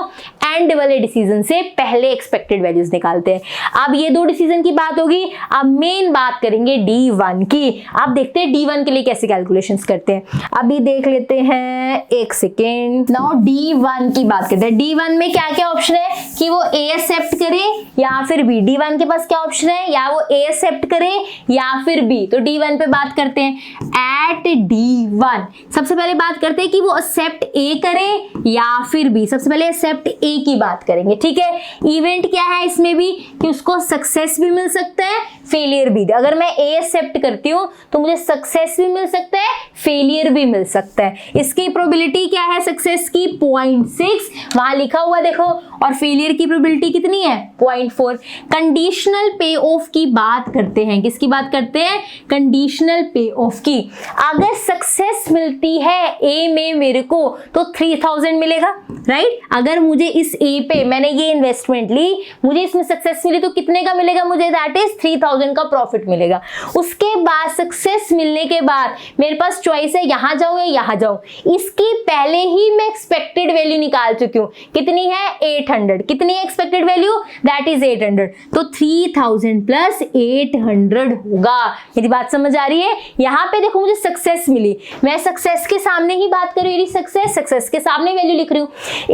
एंड वाले डिसीजन से पहले एक्सपेक्टेड वैल्यूज निकालते हैं। अब ये दो डिसीजन की बात होगी, अब मेन बात करेंगे D1 की। अब देखते हैं D1 के लिए कैसे कैलकुलेशंस करते हैं। अभी देख लेते हैं, एक सेकेंड। नाउ D1 की बात करते हैं। D1 में क्या क्या ऑप्शन है कि वो A एक्सेप्ट करे या फिर B। D1 के पास क्या ऑप्शन है, या वो A एक्सेप्ट करे या फिर B। तो D1 पे बात करते हैं। एट D1 सबसे पहले बात करते हैं कि वो एक्सेप्ट A करे या फिर B। सबसे पहले एक्सेप्ट A की बात करेंगे, ठीक है। इवेंट क्या है इसमें भी कि उसको सक्सेस भी मिल सकता है, फेलियर भी। अगर मैं A एक्सेप्ट करती हूँ तो मुझे सक्सेस भी मिल सकता है, फेलियर भी मिल सकता है। इसकी प्रोबेबिलिटी क्या है, सक्सेस की 0.6 वहां लिखा हुआ देखो, और फेलियर की प्रोबेबिलिटी कितनी है, 0.4। कंडीशनल पे ऑफ की बात करते हैं, किसकी बात करते हैं, कंडीशनल पे ऑफ की। अगर सक्सेस मिलती है A में मेरे को तो 3000 मिलेगा, राइट। अगर मुझे इस A पे मैंने ये इन्वेस्टमेंट ली, मुझे इसमें सक्सेस मिली तो कितने का मिलेगा मुझे, दैट इज 3000 3000 का प्रॉफिट मिलेगा। उसके बाद सक्सेस मिलने के बाद मेरे पास चॉइस है यहां जाऊं या यहां जाऊं। इसकी पहले ही मैं एक्सपेक्टेड वैल्यू निकाल चुकी हूं, कितनी है 800। कितनी है एक्सपेक्टेड वैल्यू, दैट इज 800। तो 3000 प्लस 800 होगा। मेरी बात समझ आ रही है? यहां पे देखो मुझे सक्सेस मिली, मैं सक्सेस के सामने ही बात कर रही हूँ, सक्सेस के सामने वैल्यू लिख रही हूँ।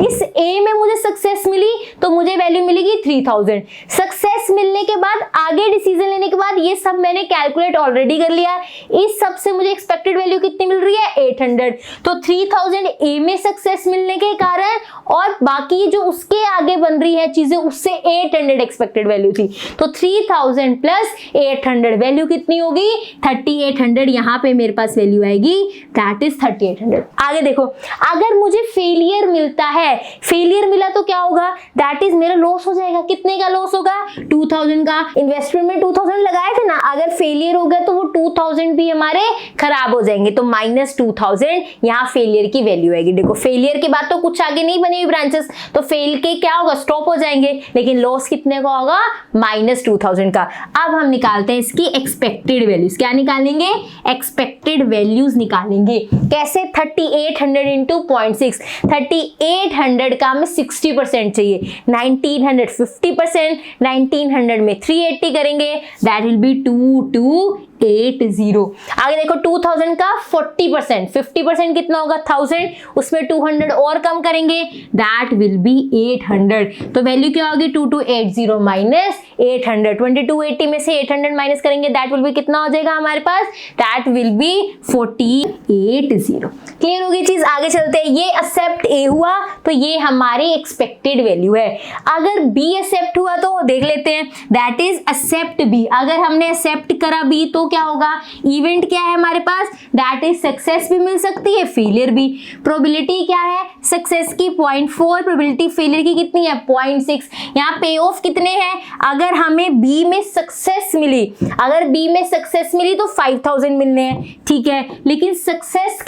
इस ए में मुझे सक्सेस मिली तो मुझे वैल्यू मिलेगी 3000। सक्सेस मिलने के बाद आगे डिसीजन लेने के बाद ये सब मैंने कैलकुलेट ऑलरेडी कर लिया। इस सब से मुझे एक्सपेक्टेड वैल्यू कितनी मिल रही है 800। तो 3000 ए में सक्सेस मिलने के कारण और बाकी जो उसके आगे बन रही है चीजें उससे 800 एक्सपेक्टेड वैल्यू थी। तो 3000 प्लस 800 वैल्यू कितनी होगी 3800। यहां पे मेरे पास वैल्यू आएगी दैट इज 3800। आगे देखो, अगर मुझे फेलियर मिलता है, फेलियर मिला तो क्या होगा, दैट इज मेरा लॉस हो जाएगा। कितने का लॉस होगा 2000 का। इन्वेस्टमेंट में 2000 लगाए थे ना, अगर फेलियर हो गया तो वो 2000 भी हमारे खराब हो जाएंगे। तो -2000 यहाँ फेलियर की वैल्यू आएगी। देखो फेलियर के बाद तो कुछ आगे नहीं बनी हुई ब्रांचेस, तो फेल के क्या होगा स्टॉप हो जाएंगे, लेकिन लॉस कितने का होगा -2000 का। अब हम निकालते हैं इसकी एक्सपेक्टेड वैल्यूज। क्या निकालेंगे, एक्सपेक्टेड वैल्यूज निकालेंगे। कैसे, 3800 इंटू 0.6। 3800 का हमें 60% चाहिए, 1900 50%, 1900 में 380 करेंगे, दैट विल बी 2280। आगे देखो 2000 का 40%, 50% कितना होगा 1000, उसमें 200 और कम करेंगे, दैट विल बी 800। तो वैल्यू क्या होगी 2280 माइनस 800। 2280 में से 800 माइनस करेंगे, दैट विल बी कितना हो जाएगा हमारे पास, दैट विल बी 4080। क्लियर होगी चीज। आगे चलते हैं। ये एक्सेप्ट ए हुआ तो ये हमारी एक्सपेक्टेड वैल्यू है। अगर बी एक्सेप्ट हुआ तो देख लेते हैं, दैट इज एक्सेप्ट बी। अगर हमने एक्सेप्ट करा बी तो क्या होगा, इवेंट क्या है हमारे पास, दैट इज सक्सेस भी मिल सकती है फेलियर भी। प्रोबेबिलिटी क्या है सक्सेस की 0.4, प्रोबेबिलिटी फेलियर की कितनी है 0.6। यहाँ पे ऑफ कितने हैं, अगर हमें बी में सक्सेस मिली, अगर बी में सक्सेस मिली तो 5000 मिलने हैं, ठीक है। लेकिन सक्सेस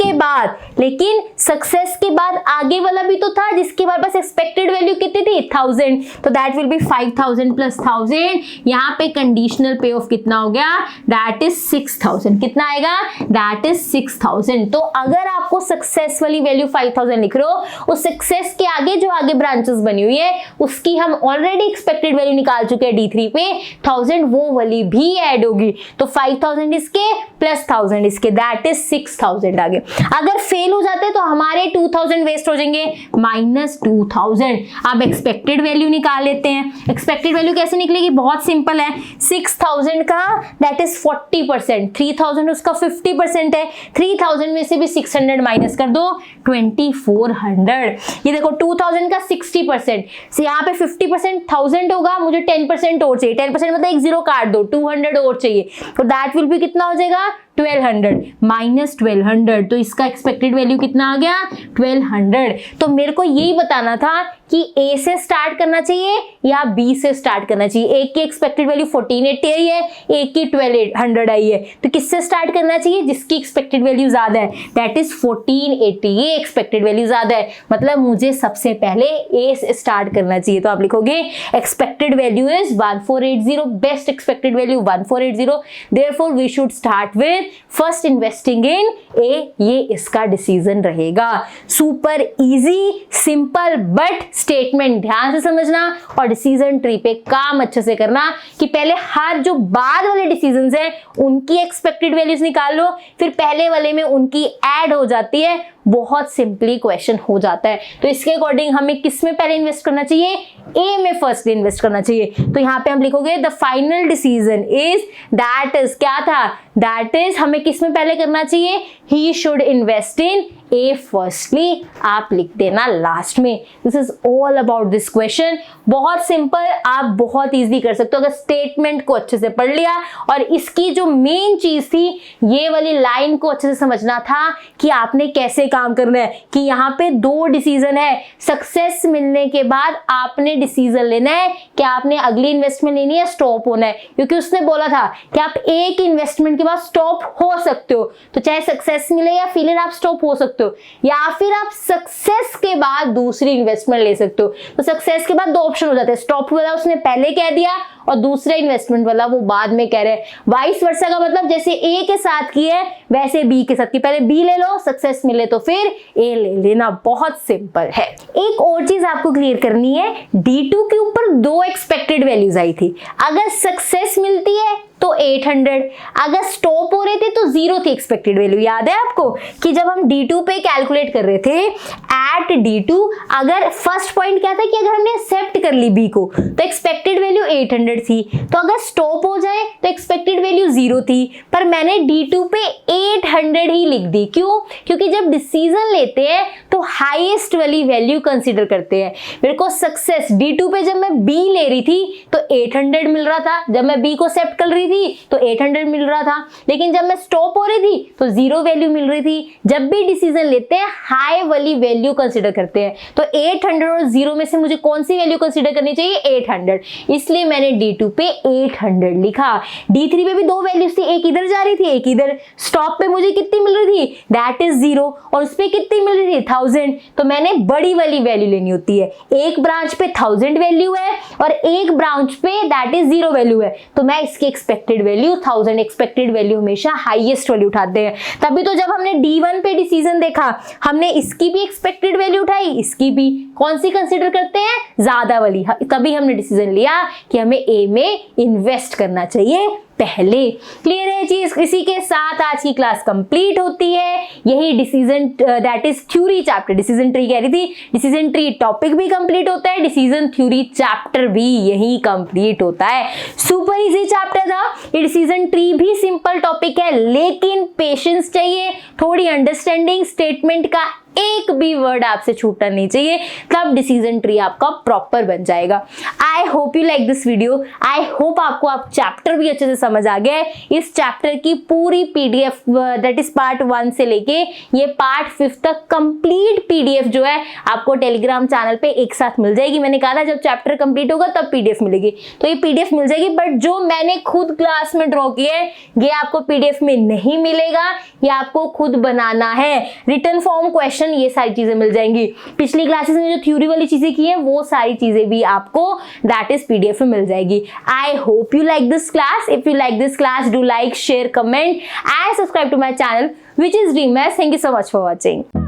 के बाद आगे वाला भी तो था जिसके हमारे पास एक्सपेक्टेड वैल्यू कितनी थी 1000। तो दैट विल बी 5000 प्लस 1000। यहाँ पे कंडीशनल पे ऑफ कितना हो गया, दैट इज 6000। कितना आएगा, दैट इज 6000। तो अगर आपको सक्सेस वाली वैल्यू 5000 लिख रहे हो, उस सक्सेस के आगे जो आगे ब्रांचेस बनी हुई है उसकी हम ऑलरेडी एक्सपेक्टेड वैल्यू निकाल चुके हैं D3 पे 1000, वो वाली भी ऐड होगी। तो 5000 इसके प्लस 1000 इसके, दैट इज 6000 आगे। अगर फेल हो जाते तो हमारे 2000 वेस्ट हो जाएंगे, -2000। अब एक्सपेक्टेड वैल्यू निकाल लेते हैं। एक्सपेक्टेड वैल्यू कैसे निकलेगी, बहुत सिंपल है। 6000 का दैट इज 40%, 3000 उसका 50% है, 3000 में से भी 600 माइनस कर दो 2400। ये देखो 2000 का 60%, यहाँ पे 50% 1000 होगा, मुझे 10% और चाहिए। 10% मतलब एक जीरो काट दो, 200 और चाहिए, तो दैट विल भी कितना हो जाएगा 1200 माइनस 1200। तो इसका एक्सपेक्टेड वैल्यू कितना आ गया 1200। तो मेरे को यही बताना था कि ए से स्टार्ट करना चाहिए या बी से स्टार्ट करना चाहिए। एक की एक्सपेक्टेड वैल्यू 1480 आई है, एक की 1200 आई है, तो किससे स्टार्ट करना चाहिए, जिसकी एक्सपेक्टेड वैल्यू ज्यादा है, दैट इज 1480। ये एक्सपेक्टेड वैल्यू ज्यादा है, मतलब मुझे सबसे पहले ए से स्टार्ट करना चाहिए। तो आप लिखोगे expected value is 1480, best expected value 1480, therefore we should start with first investing in A. ये इसका डिसीजन रहेगा। Super easy simple but statement ध्यान से समझना और डिसीजन ट्री पे काम अच्छे से करना कि पहले हर जो बाद वाले डिसीजंस हैं उनकी एक्सपेक्टेड वैल्यूज निकाल लो, फिर पहले वाले में उनकी ऐड हो जाती है, बहुत सिंपली क्वेश्चन हो जाता है। तो इसके अकॉर्डिंग हमें किस में पहले इन्वेस्ट करना चाहिए, ए में फर्स्ट इन्वेस्ट करना चाहिए। तो यहाँ पे हम लिखोगे the final decision is, that is क्या था, दैट इज हमें किस में पहले करना चाहिए, he should invest in A firstly, आप लिख देना लास्ट में। This is all about this question. बहुत सिंपल, आप बहुत इजीली कर सकते हो अगर स्टेटमेंट को अच्छे से पढ़ लिया। और इसकी जो मेन चीज थी, ये वाली लाइन को अच्छे से समझना था कि आपने कैसे काम करना है, कि यहाँ पे दो डिसीजन है। सक्सेस मिलने के बाद आपने डिसीजन लेना है कि आपने अगली इन्वेस्टमेंट लेनी है, स्टॉप होना है, क्योंकि उसने बोला था कि आप एक इन्वेस्टमेंट के बाद स्टॉप हो सकते हो। तो चाहे सक्सेस मिले या फेलियर, आप स्टॉप हो सकते हो, या फिर आप सक्सेस के बाद दूसरी इन्वेस्टमेंट ले सकते हो। तो सक्सेस के बाद दो ऑप्शन हो जाते हैं, स्टॉप वाला उसने पहले कह दिया और दूसरा इन्वेस्टमेंट वाला वो बाद में कह रहे हैं। वाइस वर्सा का मतलब जैसे ए के साथ की है वैसे बी के साथ की, पहले बी ले लो, सक्सेस मिले तो फिर ए ले लेना, बहुत सिंपल है। एक और चीज आपको क्लियर करनी है, D2 के ऊपर 2 एक्सपेक्टेड वैल्यूज आई थी। अगर सक्सेस मिलती है तो 800, अगर स्टॉप हो रहे थे तो 0 थी एक्सपेक्टेड वैल्यू। याद है आपको कि जब हम D2 पे कैलकुलेट कर रहे थे एट D2, अगर फर्स्ट पॉइंट क्या था कि अगर हमने एक्सेप्ट कर ली B को तो एक्सपेक्टेड वैल्यू 800 थी, तो अगर स्टॉप हो जाए तो एक्सपेक्टेड वैल्यू 0 थी, पर मैंने D2 पे 800 ही लिख दी। क्यों? क्योंकि जब डिसीजन लेते हैं तो हाईएस्ट वाली वैल्यू कंसीडर करते हैं। मेरे को सक्सेस D2 पे जब मैं B ले रही थी तो 800 मिल रहा था, जब मैं B को एक्सेप्ट कर रही थी तो 800 मिल रहा था, लेकिन जब मैं स्टॉप हो रही थी तो 0 वैल्यू मिल रही थी। जब भी डिसीजन लेते हैं हाई वाली वैल्यू कंसीडर करते हैं, तो 800 और 0 में से मुझे कौन सी वैल्यू कंसीडर करनी चाहिए? 800, इसलिए मैंने D2 पे 800 लिखा। D3 पे भी 2 वैल्यूज थी, एक इधर जा रही थी एक इधर। स्टॉप पे मुझे कितनी मिल रही थी? दैट इज 0, और उस पे कितनी मिल रही थी? 1000, तो मैंने बड़ी वाली वैल्यू लेनी होती है। एक ब्रांच पे 1000 वैल्यू है और एक ब्रांच पे दैट इज 0 वैल्यू है, तो मैं इसकी एक्सपेक्टेड वैल्यू 1000, एक्सपेक्टेड वैल्यू हमेशा हाईएस्ट वैल्यू उठाते हैं। तभी तो जब हमने D1 पे डिसीजन देखा, हमने इसकी भी एक्सपेक्टेड वैल्यू उठाई, इसकी भी। कौन सी कंसीडर करते हैं? ज्यादा वाली। तभी हमने डिसीजन लिया कि हमें ए में इन्वेस्ट करना चाहिए पहले। क्लियर है चीज? इसी के साथ आज की क्लास कंप्लीट होती है। यही decision that is theory chapter, decision tree कह रही थी, डिसीजन ट्री टॉपिक भी कंप्लीट होता है, डिसीजन थ्योरी चैप्टर भी यही कंप्लीट होता है। सुपर इजी चैप्टर था ये। डिसीजन ट्री भी सिंपल टॉपिक है, लेकिन पेशेंस चाहिए, थोड़ी अंडरस्टैंडिंग, स्टेटमेंट का एक भी वर्ड आपसे छूटना नहीं चाहिए, तब डिसीजन ट्री आपका प्रॉपर बन जाएगा। आई hope you like this video. I hope आपको आप चैप्टर भी अच्छे से समझ आ गया है। इस चैप्टर की पूरी PDF दैट इज पार्ट 1 से लेके ये पार्ट 5 तक कंप्लीट PDF जो है आपको टेलीग्राम चैनल पे एक साथ मिल जाएगी। मैंने कहा था जब चैप्टर कंप्लीट होगा तब PDF मिलेगी, तो ये PDF मिल जाएगी, बट जो मैंने खुद क्लास में ड्रॉ किया है ये आपको PDF में नहीं मिलेगा, ये आपको खुद बनाना है। रिटन फॉर्म, क्वेश्चन, ये सारी चीजें मिल जाएंगी। पिछली क्लासेस में जो थ्योरी वाली चीजें की हैं वो सारी चीजें भी आपको दैट इज PDF में मिल जाएगी। I hope you like this class. If you like this class, do like, share, comment and subscribe to my channel which is Dream Maths. Thank you so much for watching.